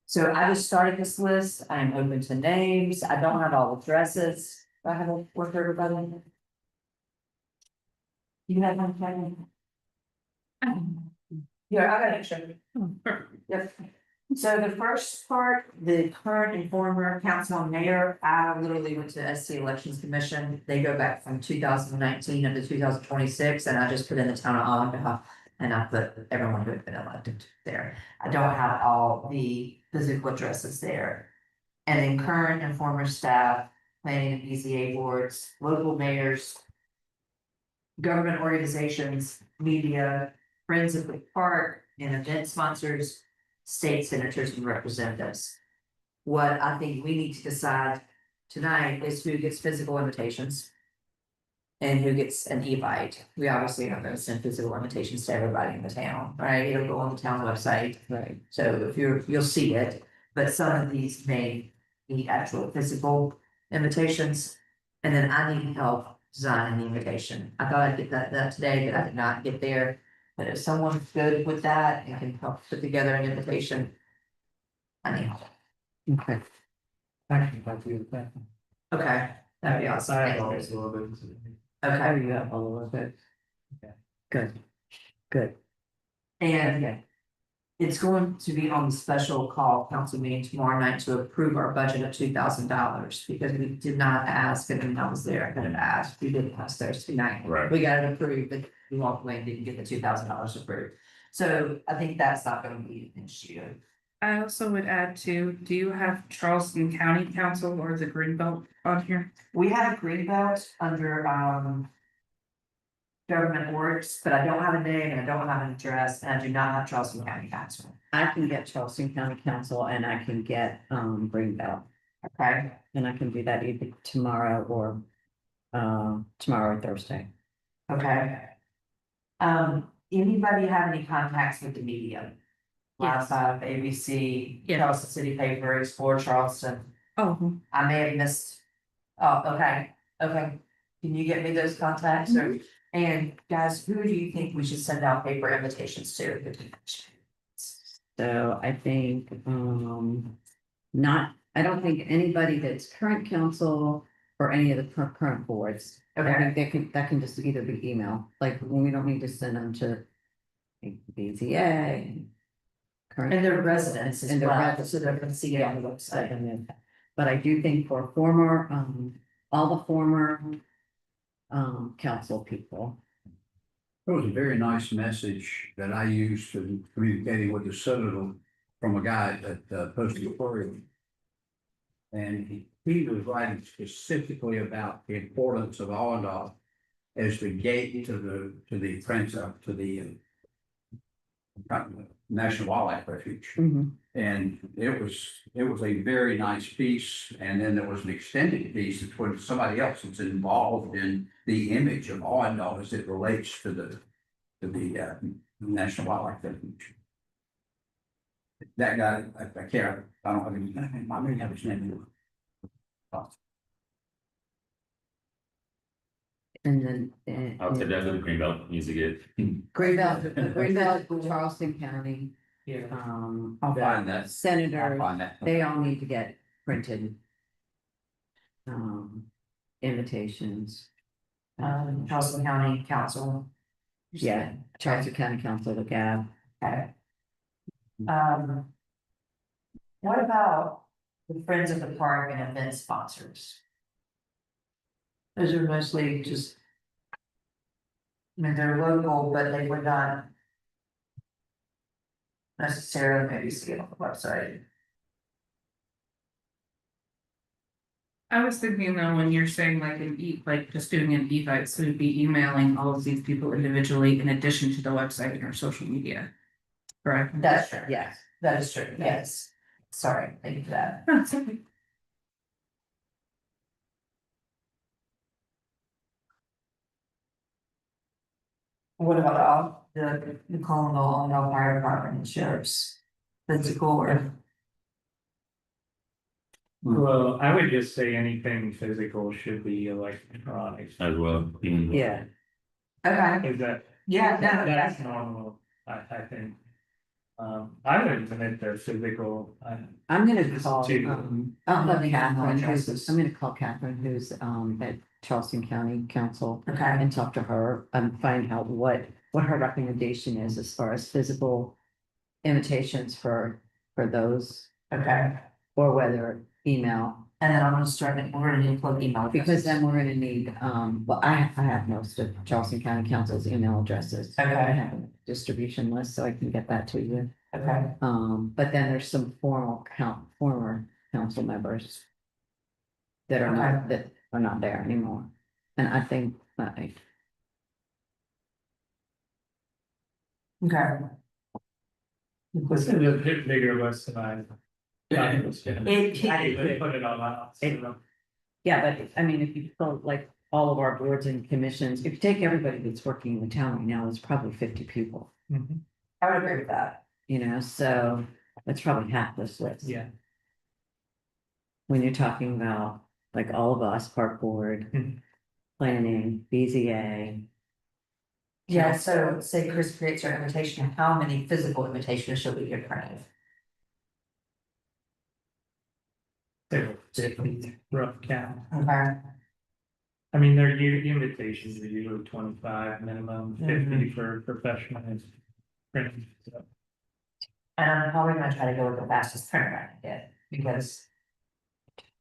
So I just started this list. I'm open to names. I don't have all the addresses. Do I have a work for everybody? You have one, Kevin? Yeah, I got it, show you. Yep. So the first part, the current and former council and mayor, I literally went to SC Elections Commission. They go back from 2019 up to 2026, and I just put in the town of Onondaga. And I put everyone who had been elected there. I don't have all the physical addresses there. And then current and former staff, planning and BZA boards, local mayors, government organizations, media, friends of the park, and event sponsors, state senators and representatives. What I think we need to decide tonight is who gets physical invitations. And who gets an e-bite. We obviously are gonna send physical invitations to everybody in the town, right? It'll go on the town website. Right. So if you'll see it, but some of these may need actual physical invitations. And then I need help designing the invitation. I thought I'd get that today, but I did not get there. But if someone's good with that and can help put together an invitation. I need help. Okay. Okay, that'd be awesome. Thank you. Oh, Okay, you have all of it. Good, good. and It's going to be on the special call council meeting tomorrow night to approve our budget of $2,000 because we did not ask, and I was there, I didn't ask, we didn't ask theirs tonight. Right. We got it approved, but we walked away and didn't get the $2,000 approved. So I think that's not gonna be an issue. I also would add to, do you have Charleston County Council or the Greenbelt on here? We have Greenbelt under, government works, but I don't have a name and I don't have an address, and I do not have Charleston County Council. I can get Charleston County Council and I can get Greenbelt. Okay, And I can do that either tomorrow or tomorrow or Thursday. okay. Anybody have any contacts with the media? Yes. Last ABC, Yes. Charleston City Paper, Explore Charleston. Oh, I may have missed. Oh, okay, okay. Can you get me those contacts or, and guys, who do you think we should send out paper invitations to? So I think I don't think anybody that's current council or any of the current boards. I Okay, think that can just either be email, like we don't need to send them to like, BZA. Current. and their residents as And their well, residents. so they can see it on the website. But I do think for former, all the former council people. It was a very nice message that I used to communicating with the Citadel from a guy at Post Aquarium. And he was writing specifically about the importance of Awadog as the gate to the National Wildlife Refuge. And it was a very nice piece, and then there was an extended piece when somebody else that's involved in the image of Awadog as it relates to the National Wildlife Refuge. That guy, I can't, I don't have any, I may have his name. And then. I'll take that for the Greenbelt music it. Greenbelt, Charleston County, Yeah. I'll find that. I'll senators, find that. they all need to get printed. Invitations. Charleston County Council. Yeah, Charleston County Council, the GAB. Okay. What about the Friends of the Park and event sponsors? Those are mostly just. I mean, they're local, but they would not. Necessarily maybe see it on the website. I was thinking though, when you're saying like just doing an e-bite, so it'd be emailing all of these people individually in addition to the website and our social media. Correct? That's true. Yes. That is true, yes. Sorry, thank you for that. That's okay. What about all the Colonel and all fire department and sheriffs? Physical or? Well, I would just say anything physical should be electronic. As well. Yeah, Okay, Is that, yeah, no, that's normal, I think. I would admit the physical, I'm gonna This call, too. I'll call Email Catherine, addresses. I'm gonna call Catherine, who's at Charleston County Council. okay, And talk to her and find out what her recommendation is as far as physical invitations for those, okay. or whether email. And then I'm gonna start, we're gonna need to plug email. Because addresses. then we're gonna need, well, I have most of Charleston County Council's email addresses. Okay. I have a distribution list, so I can get that to you. Okay, But then there's some former council members that are not there anymore. And I think, okay. it's a bit bigger list than I. They put it all out. So. yeah, but I mean, if you put like all of our boards and commissions, if you take everybody that's working in the town right now, it's probably 50 people. Mhm. I would agree with that. So that's probably half this list. Yeah. When you're talking about like all of us, park board, Mhm. planning, BZA. Yeah, so say Chris creates our invitation, how many physical invitations should we get printed? Rough count. Okay, I mean, their invitations are usually 25 minimum, 50 for professional. Printing, so. And I'm probably gonna try to go with the fastest turnaround I can get, because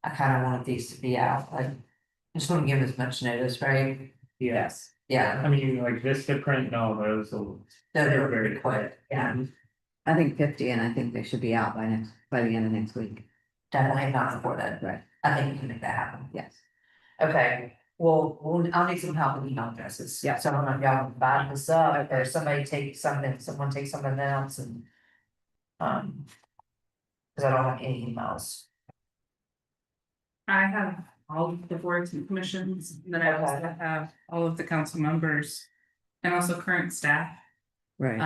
I kind of want these to be out, like, I just want to give as much notice, right? Yes, Yeah, I mean, like Vista print, no, those will. they're very quick, yeah, I think 50, and I think they should be out by the end of next week. definitely not before that, Right. I think we can make that happen. Yes. Okay, well, I'll need some help with email addresses. Yeah. So I don't know if y'all can buy this up, or somebody take something, someone take something else and. Cause I don't have any emails. I have all of the boards and commissions, and then I also have all of the council members. And also current staff, Right.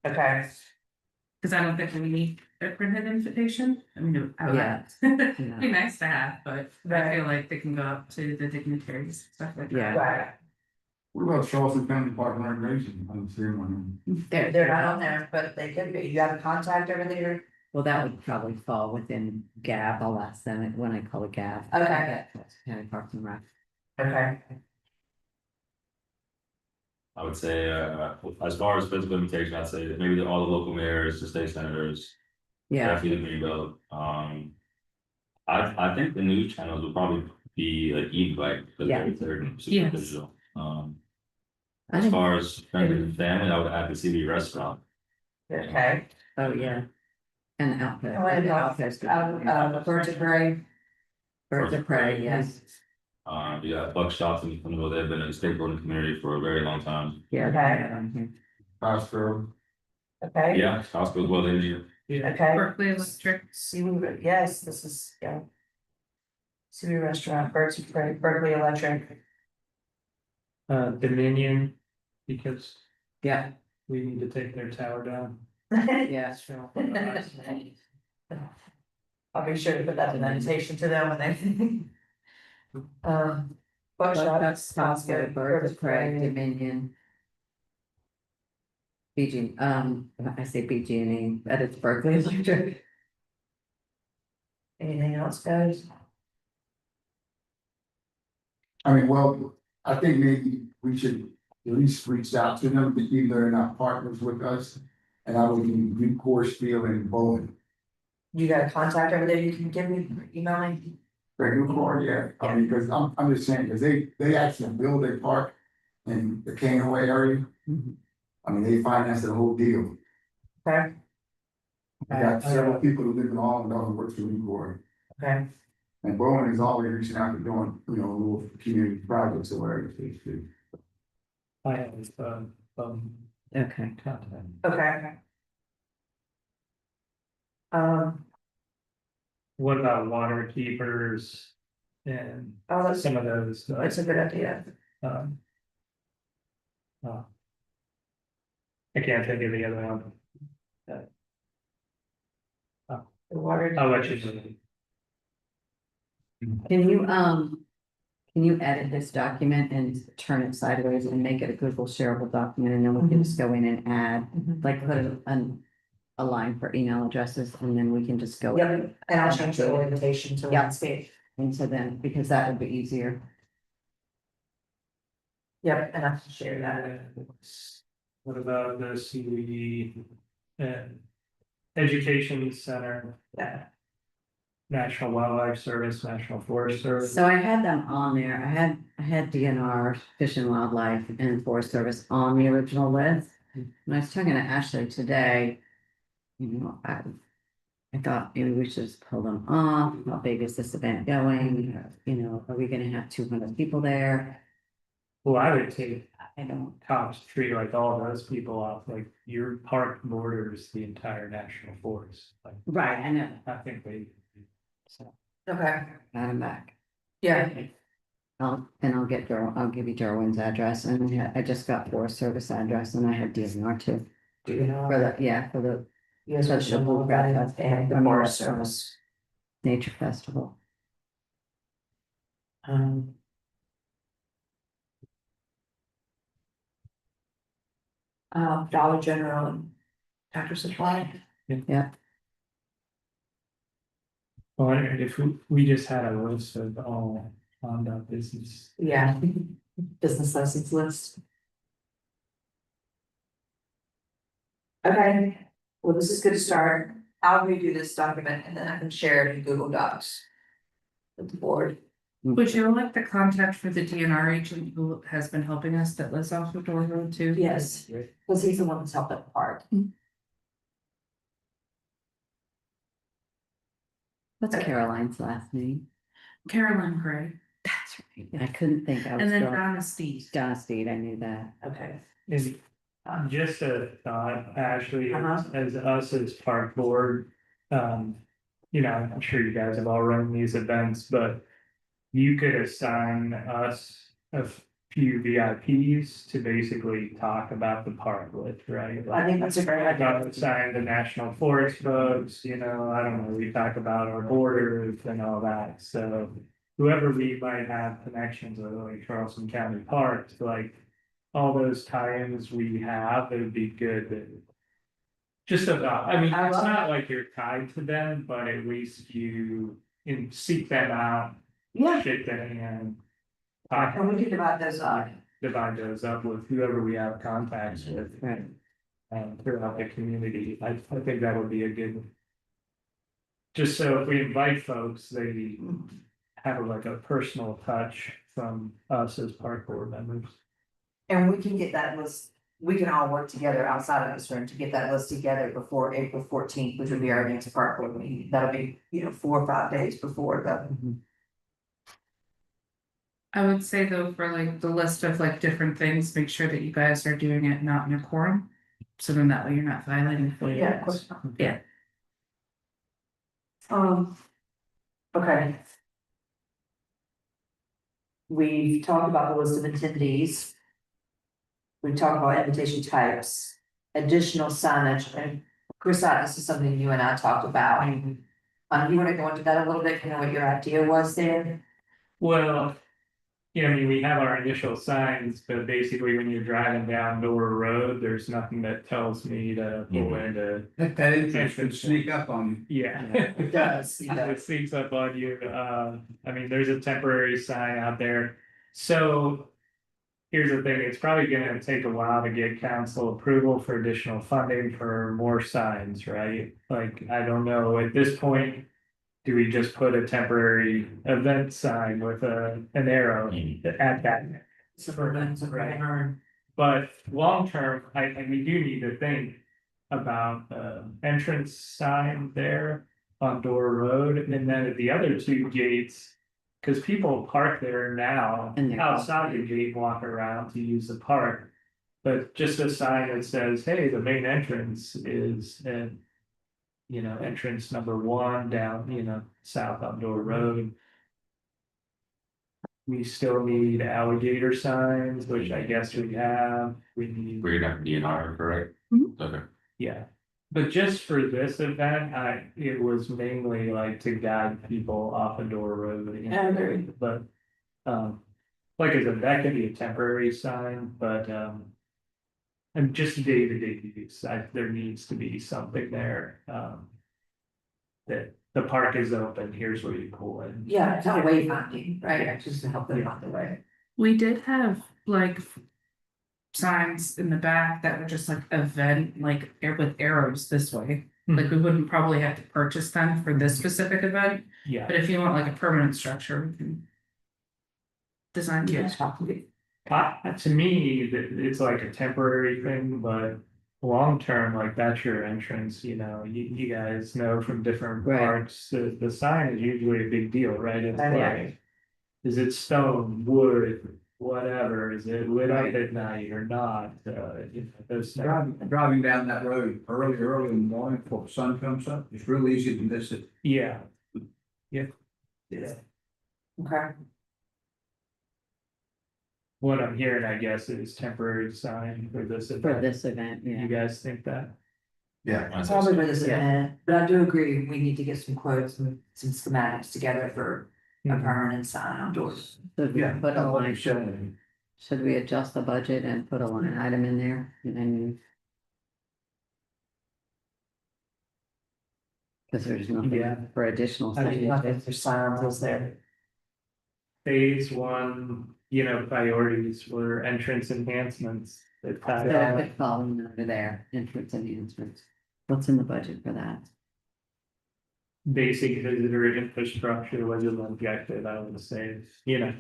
Okay, cause I don't think we need a printed invitation, I mean, I would. Yeah. It'd be nice to have, but I Right. feel like they can go up to the dignitaries, stuff like that. Yeah. right, What about Charleston County Department of Recreation? I don't see one. they're not on there, but they could be, you have a contact over there? Well, that would probably fall within GAB. I'll ask them when I call it GAB. Okay. County Parks and Rec. Okay, I would say, as far as physical limitation, I'd say that maybe all the local mayors, the state senators, Yeah, definitely the Greenbelt. I think the news channels will probably be like e-bike, because Yeah. they're super Yes. digital. I As think, far as friends and family, I would add the CB restaurant. okay. oh, yeah. And outfit. Oh, and Outfit's good. Birds of Prey, Birds of Prey, yes. You got Buckshots and they've been in the skateboarding community for a very long time. Yeah. Okay. Hospital. okay? Yeah, Costco's well engineered. Okay. Berkeley Electric, Seaweed, yes, this is, yeah. Seaweed Restaurant, Birds of Prey, Berkeley Electric. Dominion, because Yeah, we need to take their tower down. yeah. I'll be sure to put that in invitation to them when they. Buckshot, Costco, Birds of Prey, Dominion. BG, I say BG&E, but it's Berkeley Electric. Anything else, guys? I mean, well, I think maybe we should at least reach out to them, even though they're not partners with us. And I would be recourse field and Bowen. You got a contact over there you can give me, email me? Regular car, yeah, I mean, because I'm just saying, because they actually build a park in the Canaway area. I mean, they financed the whole deal. Okay, I got several people who live in all and work for Record. okay, And Bowen is always reaching out to doing, little community projects or whatever. I have, Okay. contact. okay. What about water keepers? And Oh, that's some of those, a good idea. um. I can't think of the other one. The water. I'll let you know. Can you edit this document and turn it sideways and make it a Google shareable document, and then we can just go in and add, like, put a line for email addresses, and then we can just go. Yep, and I'll change the invitation to Yeah. landscape. Into them, because that would be easier. Yep, and I can share that. What about the CWD and Education Center, Yeah, National Wildlife Service, National Forest Service? So I had them on there. I had DNR, Fish and Wildlife, and Forest Service on the original list. And I was talking to Ashley today. I thought maybe we should just pull them off. How big is this event going? Are we gonna have 200 people there? Well, I would take I don't. top treat like all those people off, like your park borders the entire national forest, like, Right, I know. I think they. So, okay, got him back. yeah, I'll get I'll give you Derwin's address, and I just got Forest Service address, and I have DNR too. do you know? For the You guys That's the should know about it, and the Forest Service. nature festival. Dollar General and Tractor Supply. Yeah, Well, if we just had a list of all on that business. Yeah, business license list. Okay, Well, this is good to start. I'll redo this document and then I can share it in Google Docs. With the board. Would you like the contact for the DNR agent who has been helping us that lives off of Door Road too? Yes, because he's the one that's helped at the park. What's Caroline's last name? Caroline Gray, That's right. I couldn't think. I was and then drawing- Donna Steed. Donna Steed, I knew that. Okay. And just a thought, Ashley, Uh-huh. as us as park board, you know, I'm sure you guys have all run these events, but. You could assign us a few VIPs to basically talk about the park with, right? I think that's a great idea. Assign the national forest folks, you know, I don't know, we talk about our borders and all that, so. Whoever we might have connections with, like Charleston County Parks, like. All those tie-ins we have, it would be good that. Just about, I mean, I it's love not like you're tied to them, but at least you can seek them out, Yeah, shake their hand. and we can divide those up. Divide those up with whoever we have contacts with. Right. Throughout the community, I think that would be a good. Just so if we invite folks, they have like a personal touch from us as park board members. And we can get that list, we can all work together outside of this room to get that list together before April 14th, which would be our next park board meeting. That'll be, 4 or 5 days before the. I would say though, for like the list of like different things, make sure that you guys are doing it not in a quorum. So then that way you're not violating. Yeah, of course. Yeah. Okay. We've talked about the list of attendees. We've talked about invitation types, additional signage, and Chris, this is something you and I talked about. You want to go into that a little bit, what your idea was there? Well. I mean, we have our initial signs, but basically when you're driving down Door Road, there's nothing that tells me to pull into. That entrance could sneak up on Yeah. It does, It sneaks up on you, I mean, there's a temporary sign out there, so. Here's the thing, it's probably gonna take a while to get council approval for additional funding for more signs, right? Like, I don't know, at this point. Do we just put a temporary event sign with an arrow at that? But long term, we do need to think about the entrance sign there on Door Road and then at the other two gates. Cause people park there now And they're- outside the gate, walk around to use the park. But just a sign that says, hey, the main entrance is at. Entrance number 1 down, south on Door Road. We still need alligator signs, which I guess we have, we need. We're gonna have DNR, correct? Mhm. Okay. Yeah, but just for this event, it was mainly like to guide people off a Door Road. I agree. But, like I said, that could be a temporary sign, but, and just day-to-day use, there needs to be something there, that the park is open, here's where you pull in. Yeah, it's not wayfinding, right, just to help them out the way. We did have like. Signs in the back that were just like event, like with arrows this way. Like we wouldn't probably have to purchase them for this specific event, Yeah. but if you want like a permanent structure, we can. Design it. To me, it's like a temporary thing, but long term, like that's your entrance, you guys know from different Right. parks, the sign is usually a big deal, right? It's Oh, yeah. like. Is it stone, wood, whatever, is it lit up Right. at night or not, those things. driving down that road early in the morning before the sun comes up, it's real easy to miss it. Yeah. Okay. What I'm hearing, I guess, is temporary sign for this For event. this event, You yeah. guys think that? Yeah, Probably for this Yeah. event, but I do agree, we need to get some quotes and some schematics together for a permanent sign outdoors. Should we Yeah, put a kind of like you line, said. should we adjust the budget and put a line item in there and then? Cause there's Yeah. nothing for additional. I mean, nothing signage. for signs is there. Phase 1, priorities were entrance enhancements. that tie So in. it could fall under there, entrance enhancements. What's in the budget for that? Basic visitor infrastructure was an objective, I would say, you know.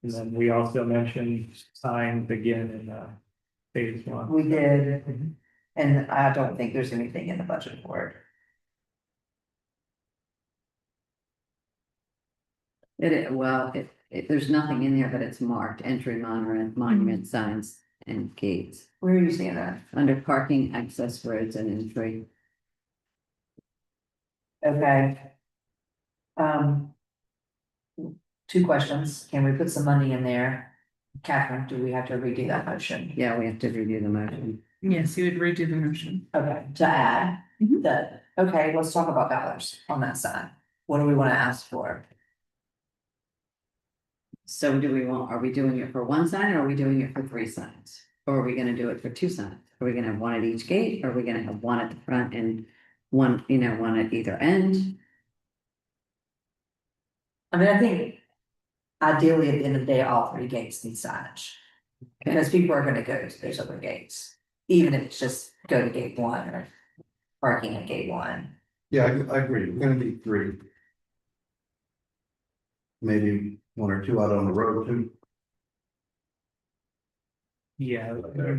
And then we also mentioned signs again in phase one. We did, and I don't think there's anything in the budget for it. There's nothing in there, but it's marked entry monument signs and gates Where are you seeing that? under parking, access roads and entry. Okay. Two questions. Can we put some money in there? Catherine, do we have to redo that motion? Yeah, we have to review the motion. Yes, you would redo the motion. Okay, to add Mhm. that, okay, let's talk about dollars on that side. What do we wanna ask for? So are we doing it for one sign or are we doing it for 3 signs? Or are we gonna do it for 2 signs? Are we gonna have one at each gate? Or are we gonna have one at the front and one, one at either end? I mean, I think ideally at the end of the day, all 3 gates need signage. Because people are gonna go to those other gates, even if it's just go to gate 1 or parking at gate 1. Yeah, I agree, we're gonna need 3. Maybe 1 or 2 out on the road too. Yeah.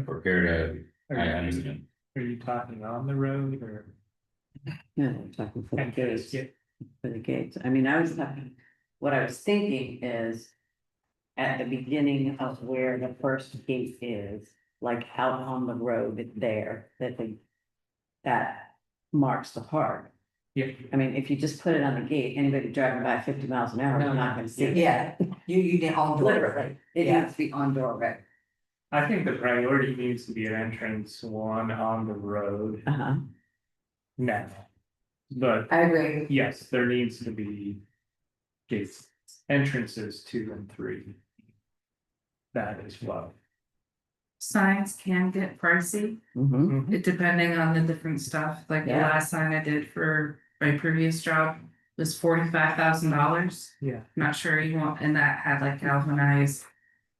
Prepared to, I understand. Are you talking on the road or? Yeah, I'm talking for the And gates. yeah. For the gates. I mean, what I was thinking is. At the beginning of where the first gate is, like out on the road there, that marks the park. Yeah. I mean, if you just put it on the gate, anybody driving by 50 miles an hour, you're not gonna see it. Yeah, you need all the Literally, it Yeah. needs to be on door, right? I think the priority needs to be at entrance 1 on the road Uh-huh. now. But I agree. yes, there needs to be gates, entrances 2 and 3. That as well. Signs can get pricey, Mm-hmm. it depending on the different stuff, like the Yeah. last sign I did for my previous job was $45,000. Yeah. Not sure you want, and that had like galvanized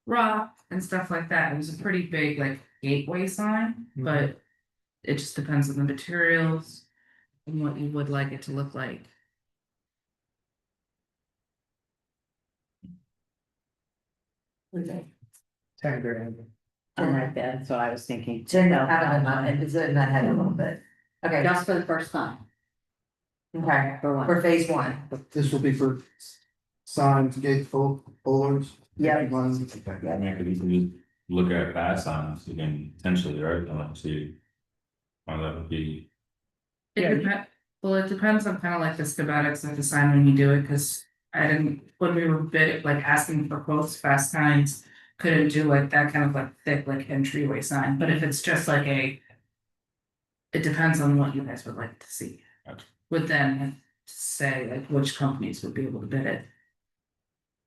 rock and stuff like that. It was a pretty big like gateway sign, Mhm. but it just depends on the materials and what you would like it to look like. Okay. 10 grand. I'm like that, that's what I was thinking. Jen, that kind of in my, it's in my head a little bit. Okay, Just for the first time, okay, for one. for phase 1. This will be for signs, gates, pullers. Yeah. I mean, I could easily look at fast signs again, potentially, right? I don't see. How that would be, It Yeah. well, it depends on kind of like the schematics of the sign when you do it, because I didn't, when we were like asking for quotes, Fast Signs couldn't do like that kind of like thick, like entryway sign, but if it's just like it depends on what you guys would like to see. Gotcha. Would then say like which companies would be able to bid it.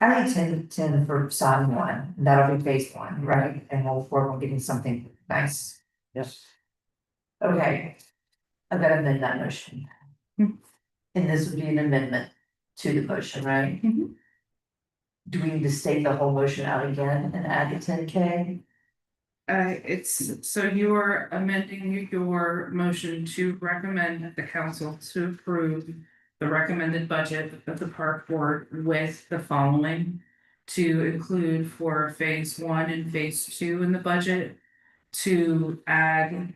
I need 10 for sign 1, and that'll be phase 1, right? And we'll work on getting something nice. Yes. Okay. I've got to amend that motion. Hmm. And this would be an amendment to the motion, right? Mhm. Do we need to state the whole motion out again and add the 10K? It's, so you're amending your motion to recommend the council to approve the recommended budget of the park board with the following. To include for phase 1 and phase 2 in the budget, to add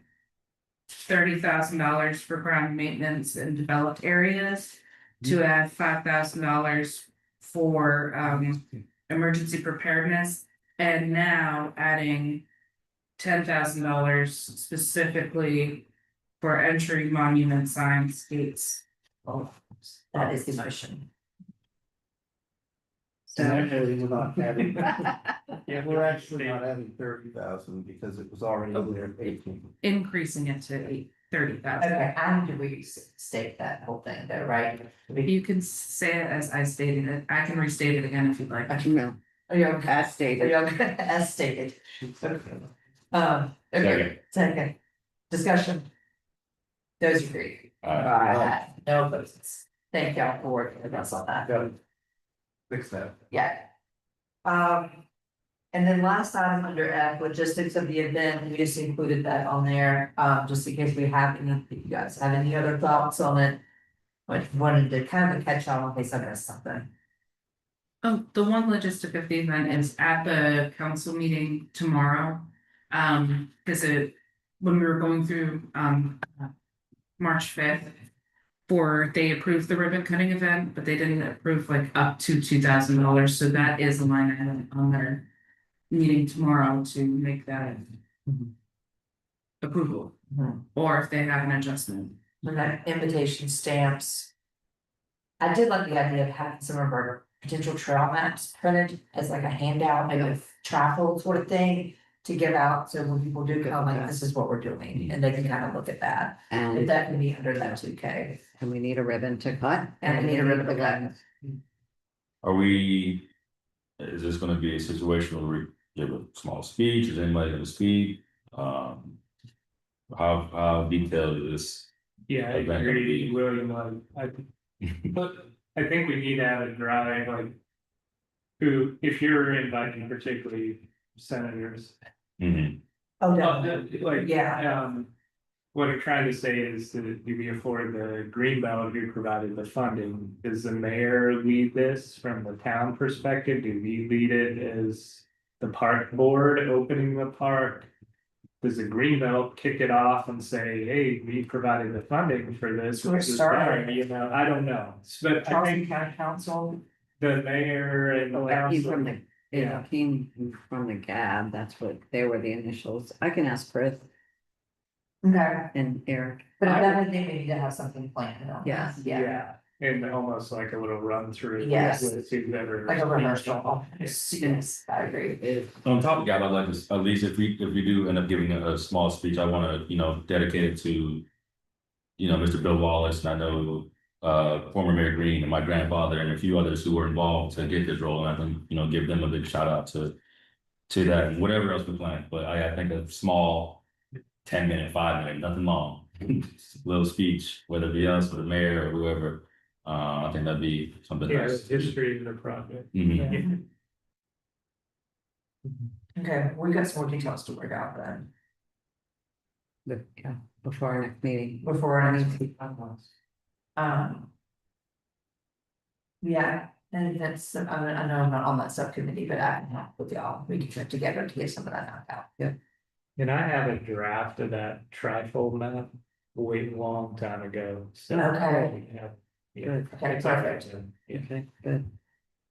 $30,000 for ground maintenance in developed areas. To add $5,000 for emergency preparedness, and now adding $10,000 specifically for entry monument signs, gates. That is the motion. So. Actually, we're not adding, Yeah, we're actually not adding 30,000 because it was already in there at 18. Increasing it to $30,000. Okay, I need to restate that whole thing though, right? You can say it as I stated it, I can restate it again if you'd like. No, Are you okay? as Are stated. you okay? As stated. Okay, Second. second, discussion. Those agree. No opposites. Thank y'all for working with us on that. Got it. Fix that. Yeah. And then last item under F, logistics of the event, we just included that on there, just in case we have any, if you guys have any other thoughts on it. But wanted to kind of catch on in case I missed something. Oh, the one logistic of the event is at the council meeting tomorrow. Cause when we were going through, March 5th. They approved the ribbon cutting event, but they didn't approve like up to $2,000, so that is a line item on their meeting tomorrow to make that. Approval, or if they have an adjustment. And that invitation stamps. I did like the idea of having some of our potential trail maps printed as like a handout, like a travel sort of thing. To give out, so when people do come, like, this is what we're doing, and they can kind of look at that, if And, that can be under that 2K. and we need a ribbon to cut. And we need a ribbon to cut. Is this gonna be a situation where we give a small speech, is anybody gonna speak? How detailed is this? Yeah, I Event gonna agree, be- William, but I think we need to have a drive, like. Who, if you're inviting particularly senators. Mhm. Oh, Like, yeah, what I'm trying to say is that do we afford the Greenbelt who provided the funding? Does the mayor lead this from the town perspective? Do we lead it as the park board opening the park? Does the Greenbelt kick it off and say, hey, we provided the funding for this? We're starting. You know, I don't know, but I Charleston think County Council. the mayor and the Oh, it came from council. the, Yeah. it came from the GAB, that's what, they were the initials. I can ask Chris Okay, and Eric. but I definitely think we need to have something planned on Yeah. this, yeah, And almost like a little run through. Yes. With whoever. like a rehearsal, yes, I agree. On top of that, I'd like to, at least if we do end up giving a small speech, I wanna, dedicate it to. Mr. Bill Wallace, and I know former Mayor Green and my grandfather and a few others who were involved to get this role, and I think, give them a big shout out to that and whatever else we plan, but I think a small 10-minute, 5-minute, nothing long, little speech, whether it be us or the mayor or whoever, I think that'd be something Yeah, nice. history of the project. Mhm. Okay, we got some more details to work out then, But, yeah, before our next meeting. before I need to. Yeah, and that's, I know I'm not on that subcommittee, but I can help with y'all, we can get together to get some of that knocked out. Yeah. And I have a draft of that trifold map way long time ago, so. Okay. Yeah. Good. Okay, It's all right, perfect. then. Yeah. Okay, good.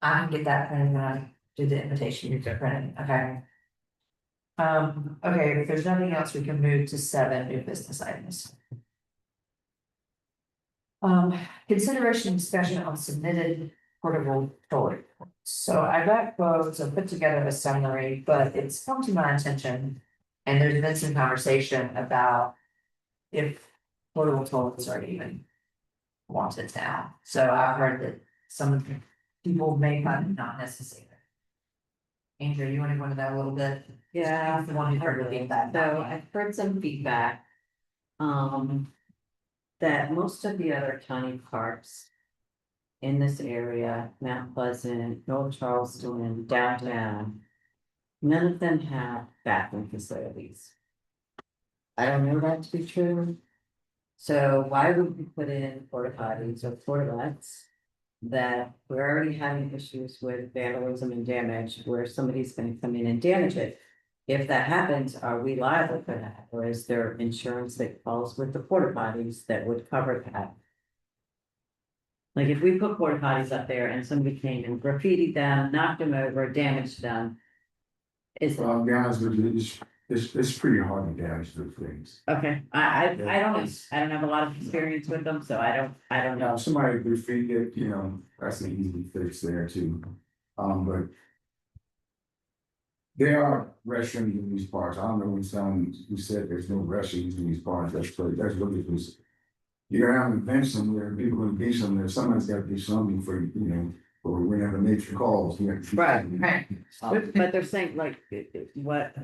I can get that printed when I do the invitation, you can print it, okay. Okay, if there's nothing else, we can move to 7 new business items. Consideration and discussion on submitted portable toilet. So I got quotes, I put together a summary, but it's come to my attention. And there's been some conversation about if portable toilets are even wanted now. So I've heard that some of the people may find it not necessary. Andrew, you want to go into that a little bit? Yeah. You're the one who heard the feedback. So I've heard some feedback. That most of the other county parks. In this area, Mount Pleasant, North Charleston, downtown. None of them have bathroom facilities. I don't know that to be true. So why would we put in porta potties or toilets? That we're already having issues with vandalism and damage where somebody's gonna come in and damage it. If that happens, are we liable for that, or is there insurance that falls with the porta potties that would cover that? Like if we put porta potties up there and somebody came and graffitied them, knocked them over, damaged them. Is it, Well, I'll be honest with you, it's pretty hard to damage those things. okay, I don't know, I don't have a lot of experience with them, so I don't Now, know. if somebody graffiti it, that's an easy fix there too. But there are restrooms in these parks. I don't know when someone who said there's no restrooms in these parks, that's really because you're gonna have an event somewhere, people gonna be somewhere, somebody's gotta do something for, or we're gonna have to make your calls. Right, right. But they're saying like, what?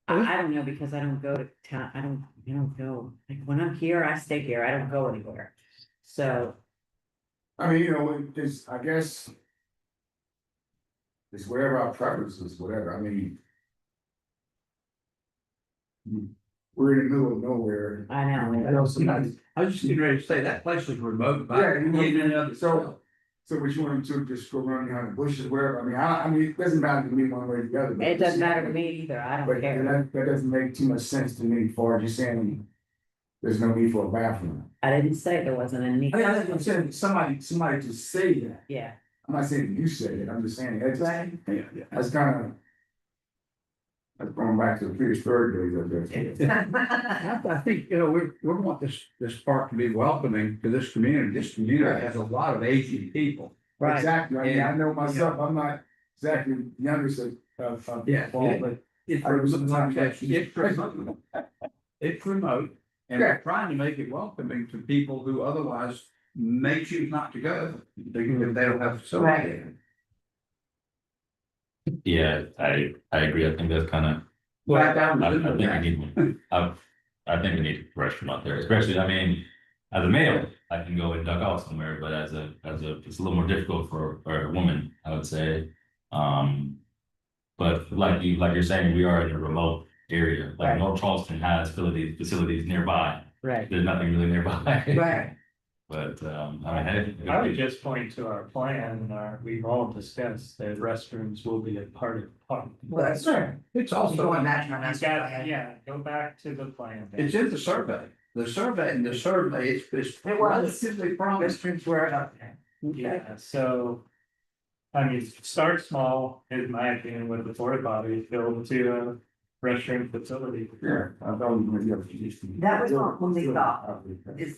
I don't know, because I don't go to town, I don't go, like, when I'm here, I stay here, I don't go anywhere. So, I mean, it's, I guess. It's wherever our preferences, whatever, I mean. We're in the middle of nowhere. I know. I was just getting ready to say, that place is remote, but. Yeah, you know, in and of itself. So what you want to just go run behind the bushes, wherever, I mean, it doesn't matter to me one way or the other. but- It doesn't matter to me either, I But don't care. that doesn't make too much sense to me, for just saying, there's no need for a bathroom. I didn't say there wasn't a need. I'm saying, somebody to say that, Yeah. I'm not saying you said it, I'm just saying, that's, Right. that's kind of. That's going back to the prehistoric days, I guess. I think, we want this park to be welcoming to this community. This community has a lot of aging people. Right. Exactly, I mean, I know myself, I'm not exactly youngest of. Yeah, all, but It's I was remote, sometimes- it's remote, and we're trying to make it welcoming to people who otherwise may choose not to go. If they don't have facility. Yeah, I agree. I think that's kind of, Back down. I think we need one. I think we need a restroom out there, especially, I mean, as a male, I can go and duck out somewhere, but as a, it's a little more difficult for a woman, I would say. But like you're saying, we are in a remote area, like Right. North Charleston has facilities nearby. Right. There's nothing really nearby. Right. But, I mean, hey. I would just point to our plan, and we've all discussed that restrooms will be a part of the park. Well, that's right. It's also, You got, yeah, go back to the plan. it's in the survey. The survey, it's relatively promised. Restrooms were up there. Yeah, so. I mean, start small, in my opinion, with the porta potty, build to a restroom facility. Yeah, I thought we were. That was what we thought. Is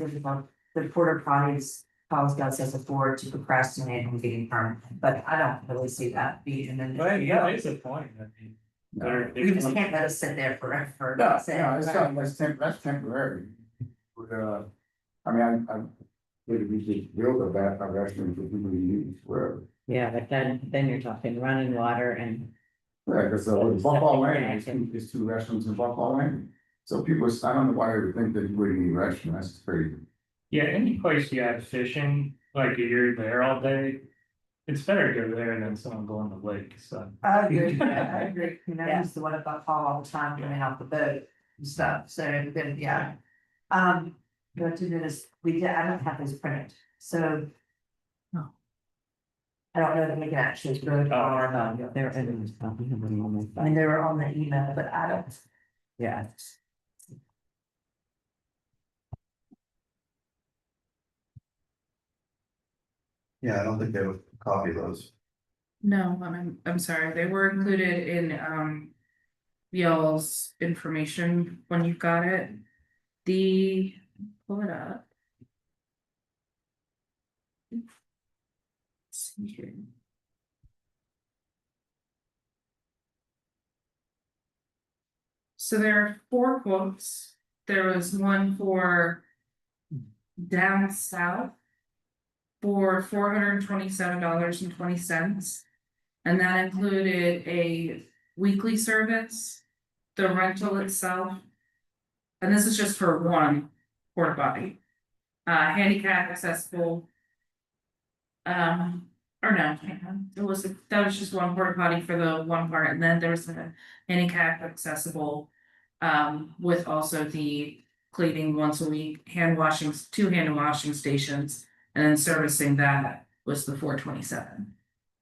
the porta potties cause us as a board to procrastinate on getting permit, but I don't really see that being an. But yeah, it's a point, I mean. We just can't let it sit there forever. No, it's not, that's temporary. But, I mean, I think we should build a restroom for people to use wherever. Yeah, but then you're talking running water and. Yeah, because Buffalo Lane, there's two restaurants in Buffalo Lane. So people, I don't know why they would think that you wouldn't need a restroom, that's crazy. Yeah, any place you have fishing, like you're there all day, it's better to go there than someone going to the lake, so. I agree, yeah, I agree, you know, I used to want to fall all the time coming off the boat and stuff, so then, yeah. But to do this, I don't have this printed, so. I don't know that we can actually vote on, They're in. I mean, they were on the email, but I don't. Yeah. Yeah, I don't think they would copy those. No, I'm sorry, they were included in, y'all's information when you got it. Pull it up. Let's see here. So there are 4 quotes. There was one for down south for $427.20. And that included a weekly service, the rental itself. And this is just for one porta potty. Handicap accessible. Or no, hang on, that was just one porta potty for the one part, and then there was a handicap accessible. With also the cleaning once a week, two hand washing stations, and then servicing that was the $427.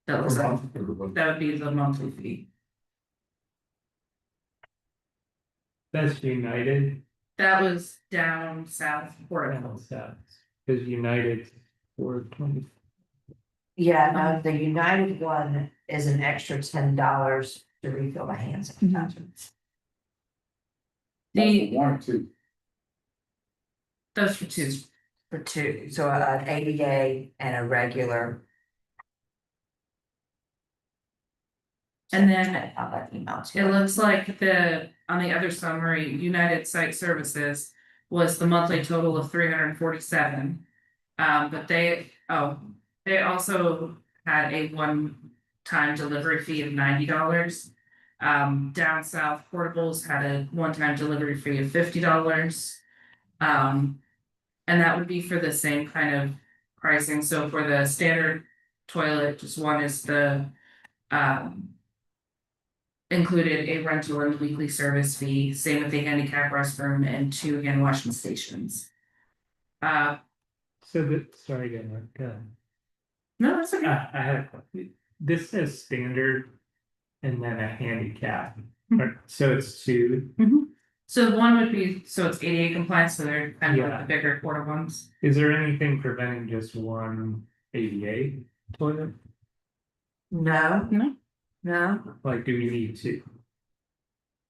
That would be the monthly fee. That's United. That was down south porta. Cause United for 20. Yeah, no, the United one is an extra $10 to refill my hand sanitizer. One or two. Those for 2. For 2, so an ADA and a regular. And then I'll let email to it you. looks like on the other summary, United Site Services was the monthly total of 347. But they also had a one-time delivery fee of $90. Down south portables had a one-time delivery fee of $50. And that would be for the same kind of pricing. So for the standard toilet, just one is the Um. Included a rental and weekly service fee, same with the handicap restroom and 2 hand washing stations. So that, sorry, again, go ahead. No, that's okay. I had, this says standard and then a handicap, so it's two. So one would be, so it's ADA compliant, so they're kind of like Yeah. the bigger quarter ones. Is there anything preventing just one ADA toilet? No, No, no, Like, do we need two?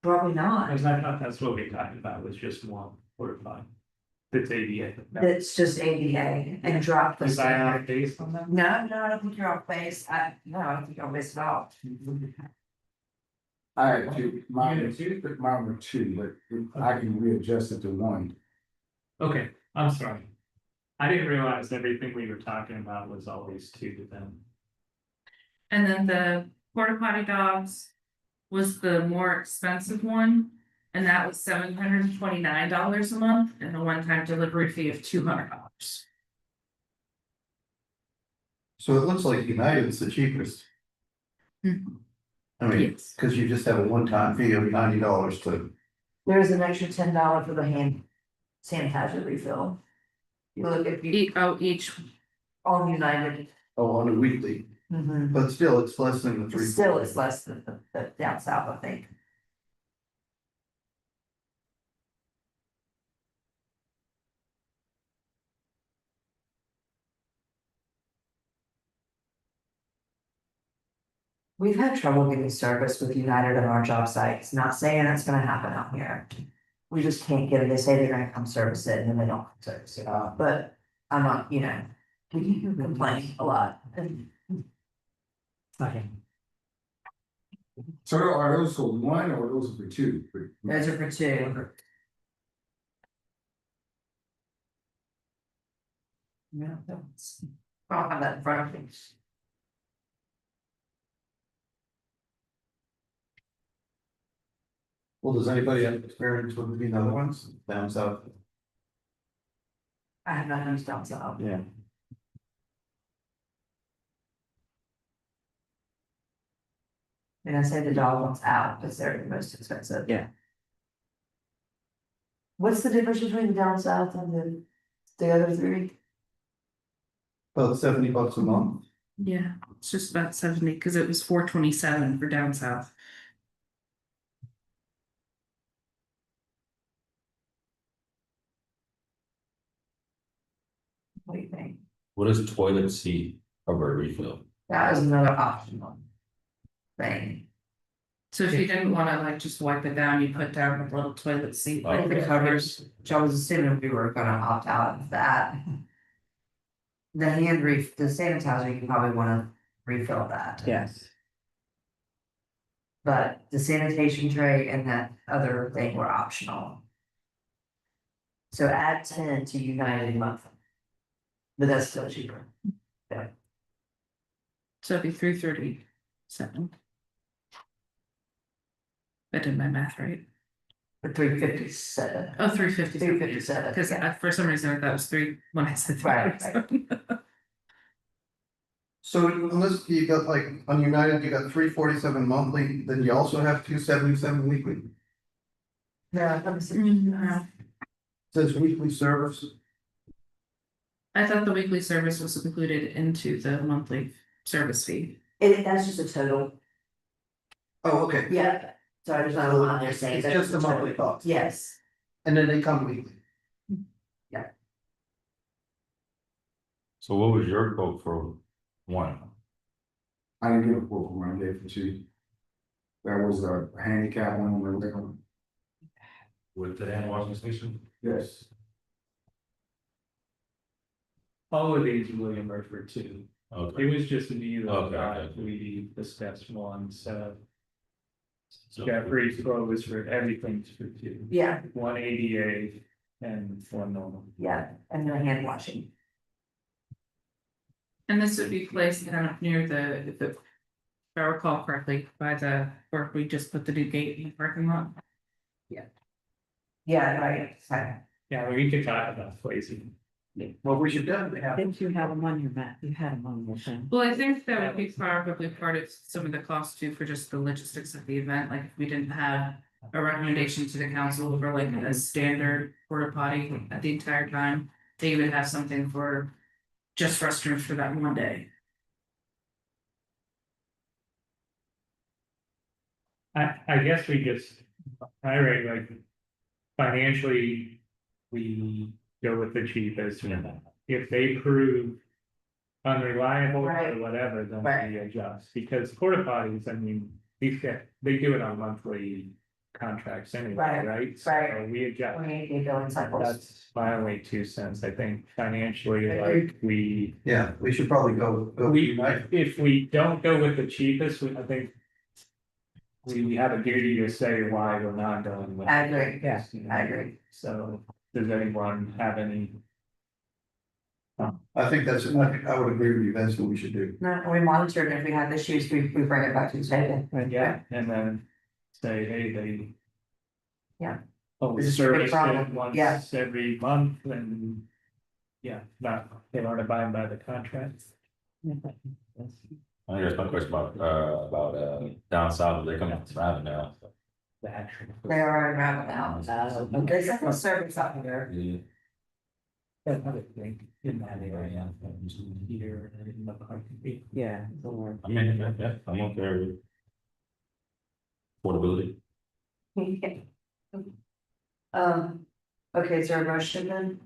probably not. Because I thought that's what we talked about, was just one porta potty. That's ADA. It's just ADA and drop the Was I standard. out based on that? No, no, I don't think you're off base. I don't think you're off base at all. I had two, mine were two, but I can readjust it to one. Okay, I'm sorry. I didn't realize everything we were talking about was always two to them. and then the porta potty dogs was the more expensive one. And that was $729 a month and a one-time delivery fee of $200. So it looks like United's the cheapest. Mhm. I mean, Yes. cause you just have a one-time fee of $90 to, There's an extra $10 for the hand sanitizer refill. You look at you Each, on United. on a weekly, but still, it's less than the three. Still, it's less than the down south, I think. We've had trouble getting service with United on our job sites, not saying it's gonna happen out here. We just can't get it, they say they're gonna come service it, and then they don't come service it, but I'm not, we complain a lot. Okay. So are those for one or those for two? Those are for 2. Yeah, that's, I don't have that in front of me. Well, does anybody have experience with the other ones down south? I have not used down south. Yeah. And I say the dog one's out, because they're the most expensive. Yeah. What's the difference between the down south and the other 3? About $70 a month. yeah, it's just about 70, because it was $427 for down south. What do you think? What does toilet seat cover refill? That is another optional thing. So if you didn't wanna like just wipe it down, you put down a little toilet seat, like Okay. the covers. Which I was assuming we were gonna opt out of that. The the sanitizer, you probably wanna refill that. Yes. But the sanitation tray and that other thing were optional. So add 10 to United monthly. But that's still cheaper. So it'd be 337. I did my math right. For 357. Oh, 350. 357, Because yeah. for some reason I thought it was 3 when I said Right, 3. So unless you got like, on United, you got $347 monthly, then you also have $277 weekly. Yeah, let me see. No. Says weekly service. I thought the weekly service was included into the monthly service fee. That's just a total. Oh, okay. Yeah. So there's not a line there saying. It's that's just the total. monthly cost. Yes. And then they come weekly. So what was your quote for one? I didn't get a quote for one, I gave for two. That was a handicap one, or whatever. With the hand washing station? Yes. All of these William are for two. Okay. It was just me that Okay, thought okay. we discussed one, so. So- Jeffrey's quote was for everything for two. Yeah, One ADA and one normal. yeah, and then hand washing. And this would be placed kind of near if I recall correctly, by where we just put the new gate in the parking lot. Yeah, right. Sorry. Yeah, we could talk about placing. What we should do, I think you have them on your map, you had them on your thing. Well, I think that would be probably part of some of the cost too, for just the logistics of the event, like if we didn't have. A recommendation to the council for like a standard porta potty at the entire time, they would have something for. Just restrooms for that one day. I guess we just, I rate like. Financially, we go with the cheapest. If they prove. Unreliable or Right. whatever, then Right. we adjust, because porta potties, I mean, these guys, they do it on monthly. Contracts anyway, Right, right? So right. we adjust. We go in cycles. That's my only 2 cents. I think financially, like, yeah, we should probably go we, United. if we don't go with the cheapest, I think. We have a duty to say why we're not going with. I agree. Yeah, I agree. So, does anyone have any? I think that's, I would agree with you, that's what we should do. No, we monitor it, and if we have issues, we bring it back to the table. Yeah, and then say, hey, they. Yeah. Oh, This is a big service problem. it once Yeah. every month and. Yeah, they aren't abiding by the contract. I think that's my question about down south, they come from Avenue now. The actual. They are around now. There's a service out here. Yeah. Another thing in that area. Here in the parking. Yeah. I mean, yeah, I'm okay with portability. Okay, is there a motion then?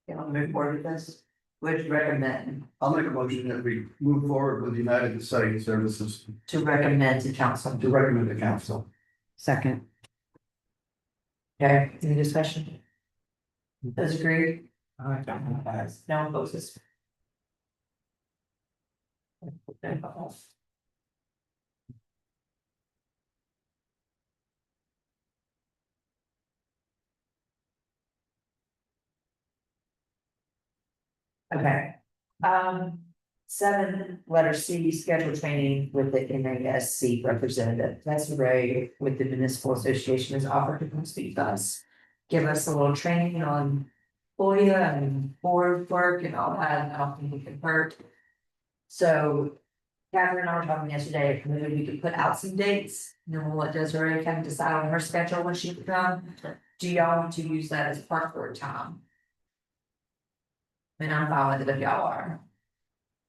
Yeah, I'll move forward with this. Would recommend I'll make a motion that we move forward with United Site Services to recommend to council. to recommend to council. Second, Okay, any discussion? Those agreed? No opposes. Okay, 7, letter C, schedule training with the MASC representative. That's Ray with the Municipal Association has offered to come speak to us. Give us a little training on FOIA and board work and all that, and I don't think it can hurt. So Catherine and I were talking yesterday, maybe we could put out some dates, and then we'll let Desiree kind of decide on her schedule when she can come. Do y'all want to use that as park board time? And I'm fine with it if y'all are.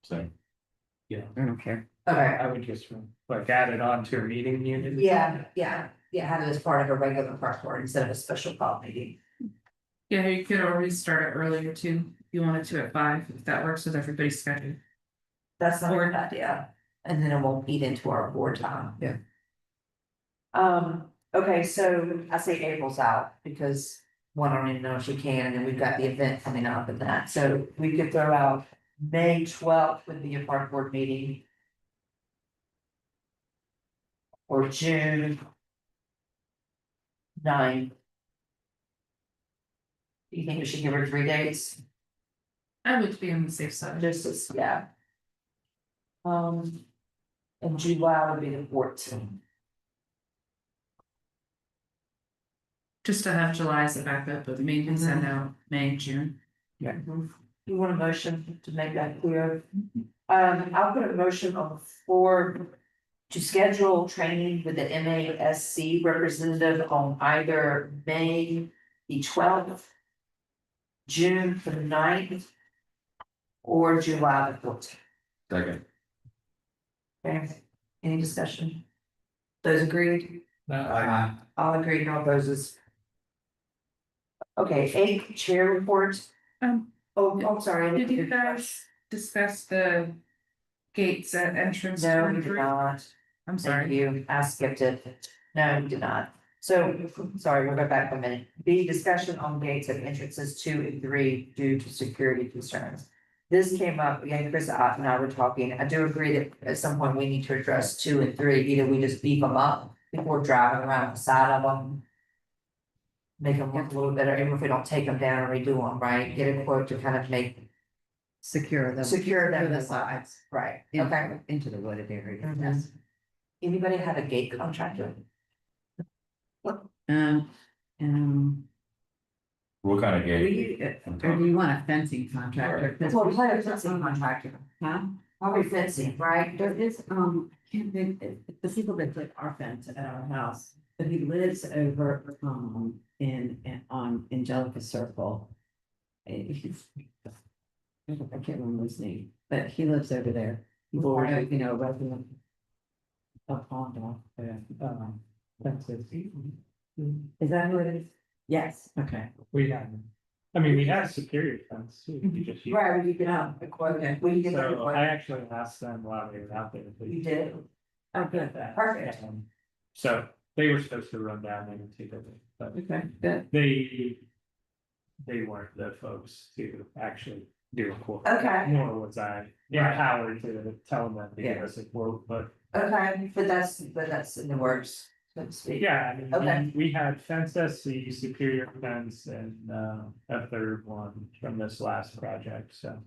So, I don't care. Okay. I would just like add it on to a meeting unit. Yeah, have it as part of a regular park board instead of a special call meeting. Yeah, you could always start it earlier too, if you wanted to at 5, if that works with everybody's schedule. That's not a good idea, and then it won't eat into our board time. Yeah. Okay, so I say April's out because one, I don't even know if she can, and then we've got the event coming up and that, so we could throw out May 12th would be a park board meeting. Or June 9th. Do you think we should give her 3 dates? I would be on the safe side. Just as, yeah. And July would be the 14th. Just to have July as a backup, but maybe can send out May, June. You want a motion to make that clear? I'll put a motion on the floor to schedule training with the MASC representative on either May the 12th, June the 9th, or July the 14th. second, Okay, any discussion? Those agreed? All agreed, no opposes. Okay, 8 chair reports. I'm sorry. Did you guys discuss the gates at entrance? No, we did 23? not. I'm Thank sorry. you, I skipped it. No, we did not. So, sorry, we'll go back a minute. B, discussion on gates at entrances 2 and 3 due to security concerns. This came up, again, Chris and I were talking. I do agree that at some point we need to address 2 and 3. Either we just beef them up before driving around the side of them. Make them look a little better, even if we don't take them down or redo them, right? Get a quote to kind of make, Secure them. secure them. To the sides. Right, in- okay. Into the wooded area. Mhm. Anybody have a gate contractor? Um, We'll kind of get. Or do you want a fencing contractor? 'Cause Well, we had a fencing contractor, Huh? probably fencing, right? There is, can't think, the people that put our fence at our house, but he lives over, in Angelica Circle. He's, I can't remember his name, but he lives over there. He's part of, you know, resident. Of Honda, that's it. Is that who it is? Yes, okay. We had, I mean, we had Superior fence too. We just used- Right, when you get out, Okay. when you get that, So I actually asked them while they were out there. if they you did, Oh, did good, that. perfect. So they were supposed to run down there and take it, but okay, good. they weren't the folks to actually do a quote. Okay. Nor was I empowered to tell them to give us a quote, but Okay, but that's in the works, so to speak. yeah, I mean, Okay. we had Fence SC, Superior Fence, and a third one from this last project, so.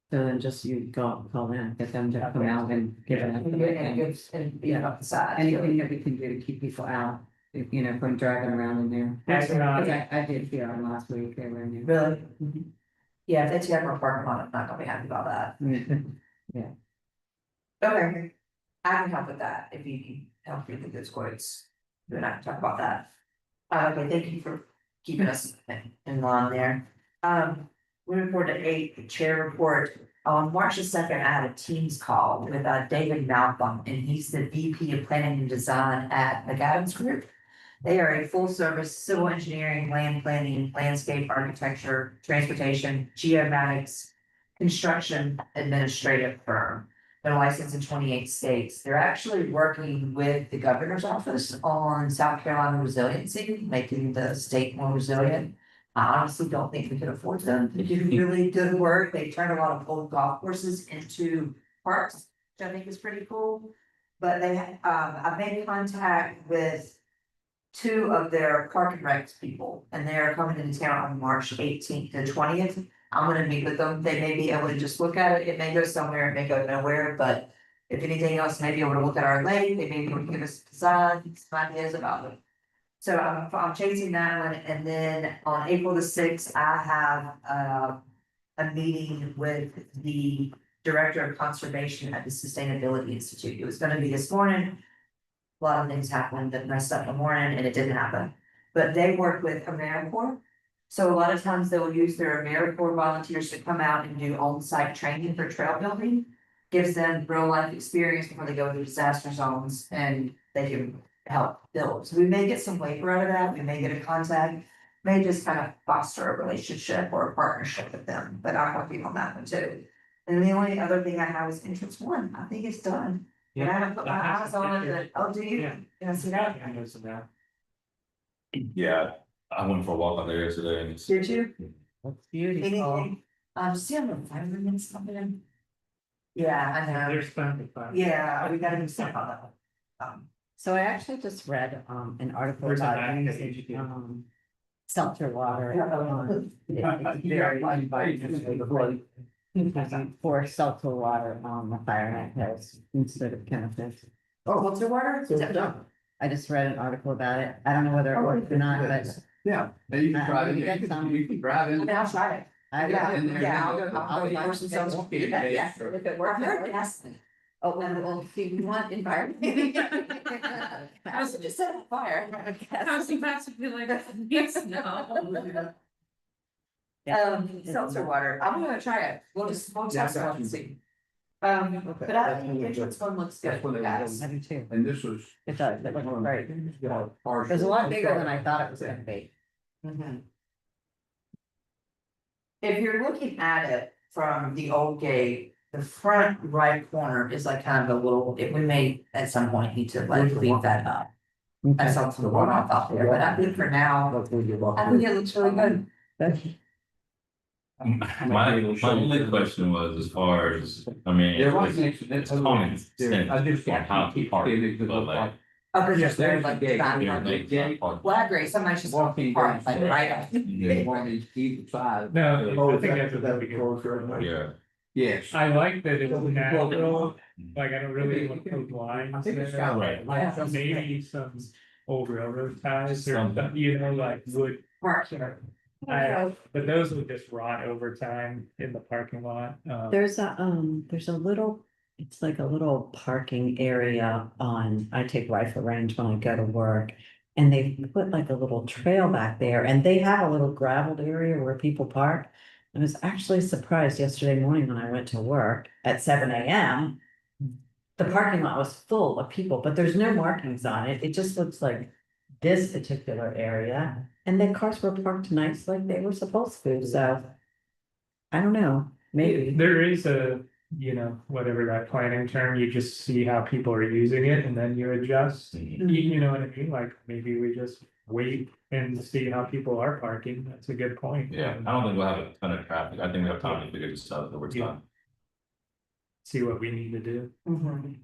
So then just you call them, get them to come out and give an And you're gonna estimate. give, and be up the side. Anything that we can do to keep people out, you know, from driving around in there. It's not- I did see them last week, they were in there. Really? Mhm. Yeah, if they have a parking lot, I'm not gonna be happy about that. Okay, I can help with that if you can help me with those quotes. You and I can talk about that. Okay, thank you for keeping us in line there. We reported the chair report. On March the second, I had a Teams call with David Malcolm, and he's the VP of Planning and Design at McAdams Group. They are a full-service civil engineering, land planning, landscape architecture, transportation, geomatics, construction administrative firm. They're licensed in 28 states. They're actually working with the governor's office on South Carolina resiliency, making the state more resilient. I honestly don't think we could afford them. They do really good work. They turn a lot of old golf courses into parks, which I think is pretty cool. But I made contact with two of their park and recs people, and they're coming into town on March 18th to 20th. I'm gonna meet with them. They may be able to just look at it. It may go somewhere, it may go nowhere, but if anything else, may be able to look at our lake. They may be able to give us designs, some ideas about it. So I'm chasing that one, and then on April the 6th, I have a meeting with the Director of Conservation at the Sustainability Institute. It was gonna be this morning. A lot of things happened that messed up in the morning, and it didn't happen. But they work with AmeriCorps. So a lot of times they will use their AmeriCorps volunteers to come out and do on-site training for trail building. Gives them real life experience before they go into disaster zones, and they can help build. So we may get some labor out of that, we may get a contact. May just kind of foster a relationship or a partnership with them, but I'm working on that one too. And the only other thing I have is entrance one. I think it's done. And I haven't put my eyes on it, but, oh, do you? Yeah. Can I see that? I know some now. Yeah, I went for a walk out there yesterday and it's. Did you? That's beautiful. Anything? See, I'm a fireman something. Yeah, I know. There's plenty of fun. Yeah, we gotta do something on that. So I actually just read, an article There's a about map that using, you can- seltzer water. It's very inviting for seltzer water on the fire pits instead of chemicals. What's the water? I just read an article about it. I don't know whether it worked or not, but Yeah, and you can drive in, You there. got some. You can drive I in. mean, I'll try it. I. Yeah, I'll go for some seltzer. Okay, Yeah. If it I've works. heard gas. Oh, well, see, we want environment. I was just set on fire. How's he possibly like, yes, no. Seltzer water, I'm gonna try it, we'll test it and see. But I think the entrance one looks good, That's what they were guys. I do too. And this was. It does, it looks great. Yeah, It was a lot bigger than I thought it was gonna be. Mhm. If you're looking at it from the old gate, the front right corner is like kind of a little, we may at some point need to like leave that up. I saw some one off out there, but I think for now, I think it looks really good. My only question was as far as, I mean, There was an it's accident. common sense I just on how to park, but like. Oh, cause Yes, they're there's like the gate. design they're parking. like park. Well, I agree, somebody's just Walking park like down. right up. They wanted either side. No, I think that's a very good. Yeah. Yes. I like that it's natural, like I don't really want those lines. I think it's there. kind of Right. Like maybe some old railroad ties or, you know, like wood. Park here. But those would just rot over time in the parking lot. There's a little, it's like a little parking area on, I take Rifle Range when I go to work. And they put like a little trail back there and they have a little gravelled area where people park. I was actually surprised yesterday morning when I went to work at 7 a.m. The parking lot was full of people, but there's no markings on it. It just looks like this particular area. And the cars were parked nice like they were supposed to, so. I don't know, maybe. There is a, you know, whatever that planning term, you just see how people are using it and then you adjust. You know what I mean? Like maybe we just wait and see how people are parking. That's a good point. Yeah, I don't think we'll have a ton of traffic. I think we have time to figure this out over time. See what we need to do. Mhm.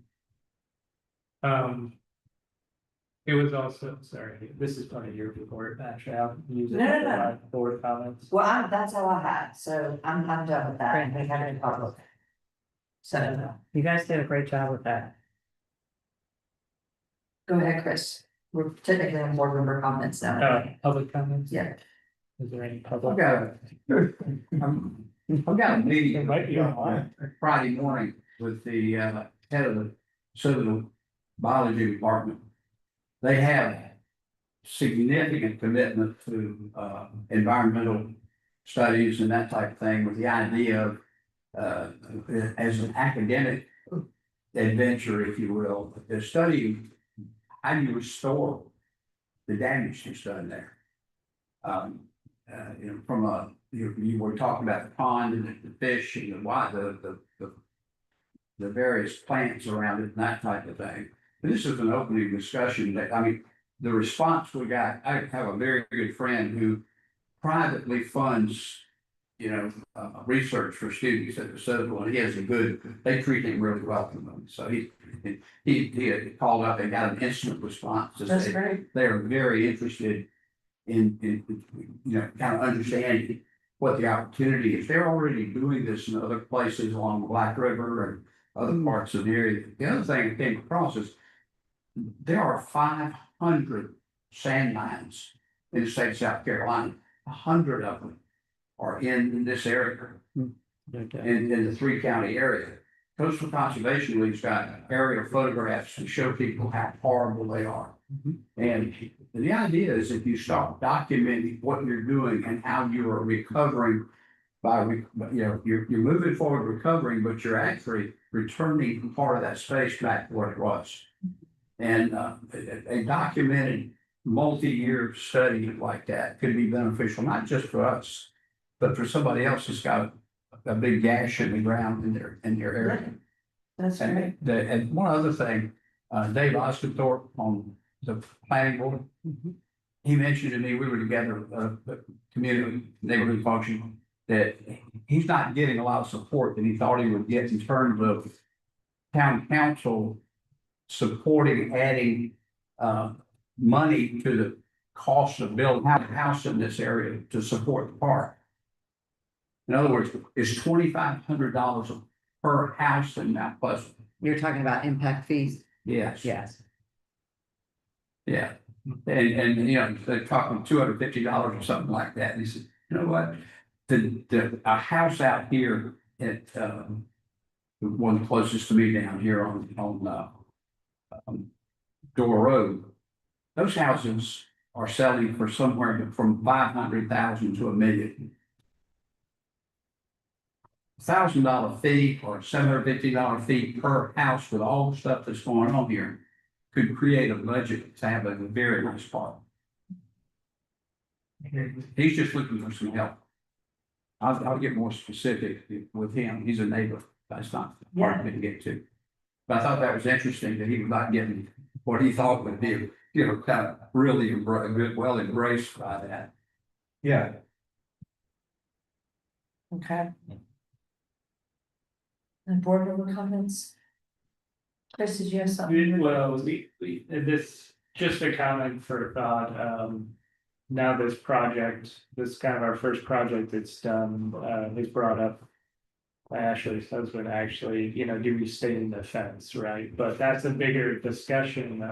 It was also, sorry, this is part of your report, actually, I'll use it No, no, for no. my board comments. Well, that's all I had, so I'm done with that. We had any public. So, You guys did a great job with that. go ahead, Chris. We're technically on board member comments now. Public comments? Yeah. Is there any I've public? got I've got a It meeting might be online. Friday morning with the head of the civil biology department. They have significant commitment to environmental studies and that type of thing, with the idea of as an academic adventure, if you will, they're studying how do you restore the damage that's done there. You know, from a, you were talking about the pond and the fish and the various plants around it and that type of thing. This is an opening discussion that, I mean, the response we got, I have a very good friend who privately funds, you know, research for students at the Civil, and he has a good, they treat him really well. So he had called up and got an instant response to That's say great. they are very interested in, you know, kind of understanding what the opportunity is. They're already doing this in other places along the Black River and other parts of the area. The other thing I came across is there are 500 sand mines in the state of South Carolina. 100 of them are in this area, in the 3-county area. Coastal Conservation League's got aerial photographs to show people how horrible they are. And the idea is if you start documenting what you're doing and how you are recovering by, you know, you're moving forward recovering, but you're actually returning part of that space back to what it was. And a documented multi-year study like that could be beneficial, not just for us, but for somebody else that's got a big gash in the ground in their area. That's great. And one other thing, Dave Osgothorpe on the planning board, he mentioned to me, we were together, the community neighborhood function, that he's not getting a lot of support that he thought he would get in terms of town council supporting adding money to the cost of building a house in this area to support the park. In other words, it's $2,500 per house in Mount Pleasant. You're talking about impact fees? Yes. Yes. Yeah, and you know, they're talking $250 or something like that. And he said, you know what? A house out here at one closest to me down here on Door Road, those houses are selling for somewhere from 500,000 to $1 million. $1,000 fee or $750 fee per house with all the stuff that's going on here could create a budget to have a very nice park. He's just looking for some help. I'll get more specific with him. He's a neighbor. That's not hard for me to get to. But I thought that was interesting that he was not getting what he thought would be, you know, kind of really well embraced by that. Yeah. Okay. And board member comments? Chris, did you have something? Well, this, just a comment for thought, now this project, this is kind of our first project that's done, is brought up. By Ashley's husband, actually, you know, do we stay in the fence, right? But that's a bigger discussion,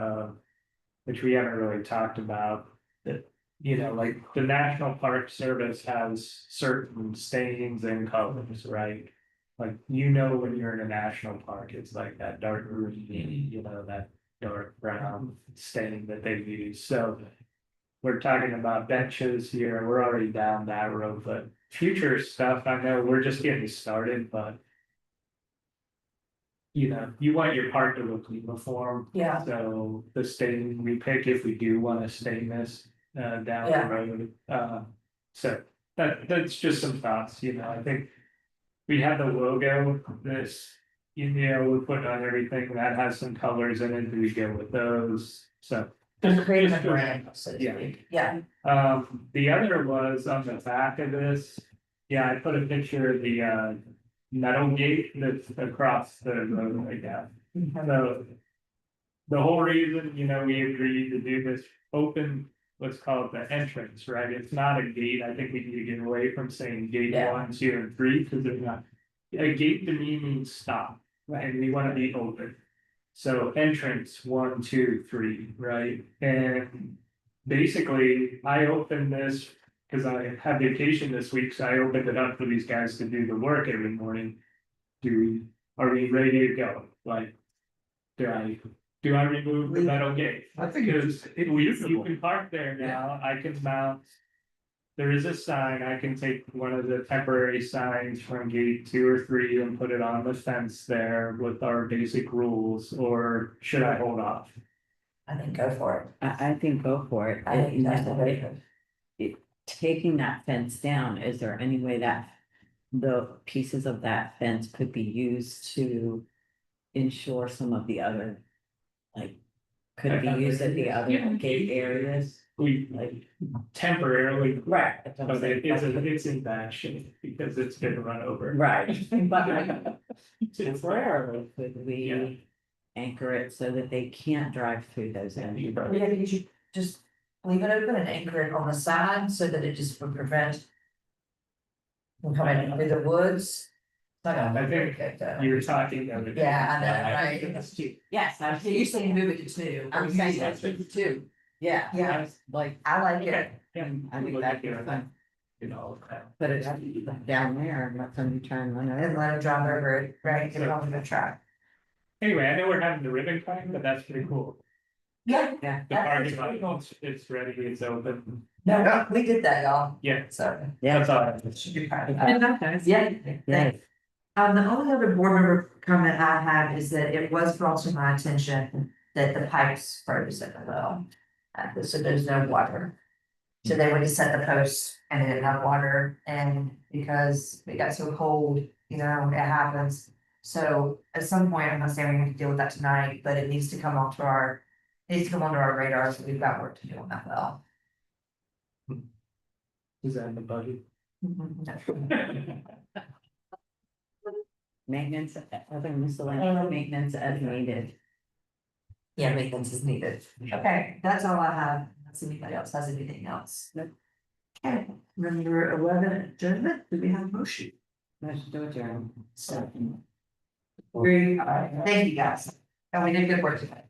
which we haven't really talked about. That you know, like the National Park Service has certain stains and colors, right? Like, you know, when you're in a national park, it's like that dark green, you know, that dark brown stain that they use, so. We're talking about benches here, we're already down that road, but future stuff, I know we're just getting started, but. You know, you want your park to look uniform. Yeah. So the stain we pick, if we do wanna stain this, down the Yeah. road, so that's just some thoughts, you know, I think. We have the logo, this, you know, we put on everything that has some colors in it, do we go with those, so. And creating a just- brand, so to Yeah. speak. Yeah. The other was on the back of this, yeah, I put a picture of the metal gate that's across the road like that. So. The whole reason, you know, we agreed to do this open, let's call it the entrance, right? It's not a gate. I think we need to get away from saying gate Yeah. 1, 2, and 3, because they're not. A gate to me means stop, and we want to be open. So entrance 1, 2, 3, right? And basically, I opened this because I had vacation this week, so I opened it up for these guys to do the work every morning. Are we ready to go? Like, do I remove the metal gate? I think Because you can park there now, I can mount. There is a sign, I can take one of the temporary signs from gate 2 or 3 and put it on the fence there with our basic rules, or should I hold off? I think go for it. I think go for it. I think that's a very good. Taking that fence down, is there any way that the pieces of that fence could be used to ensure some of the other, like, could it be used at the other gate areas? We Like, temporarily, right. that's what I'm but saying. it's in bad shape because it's been run over. Right, but like, temporarily, could Yeah. we anchor it so that they can't drive through those areas? Yeah, you should just leave it open and anchor it on the side so that it just would prevent. From coming through the woods. It's not gonna I look very think good though. You were talking the other day. Yeah, I know, I right? think it's cheap. Yes, I'm So you're saying move it to 2. I'm saying that's too. Yeah, Yeah. I was like, I like it. Okay, yeah. I think Look that'd at be it, fun. You know, Put it down there and let somebody try and run And over. let it drive over it, right, get it off the track. anyway, I know we're having the ribbon cutting, but that's pretty cool. Yeah. Yeah. The parking lot, it's ready, it's open, No, we did that, y'all, yeah, so. Yeah. that's all. I have. Should be proud of that. Yeah. Yes. The only other board member comment I have is that it was brought to my attention that the pipes froze at the well. So there's no water. So they went to set the posts and they didn't have water, and because it got so cold, you know, it happens. So at some point, I'm not saying we have to deal with that tonight, but it needs to come onto our, radar, so we've got work to do on that well. Is that in the budget? Maintenance, other miscellaneous maintenance as needed. Yeah, maintenance is needed. Okay, that's all I have. Unless anybody else has anything else. Nope. Okay, number 11, adjournment, do we have a motion? Motion to adjourn. So. Thank you, guys. And we did good work today.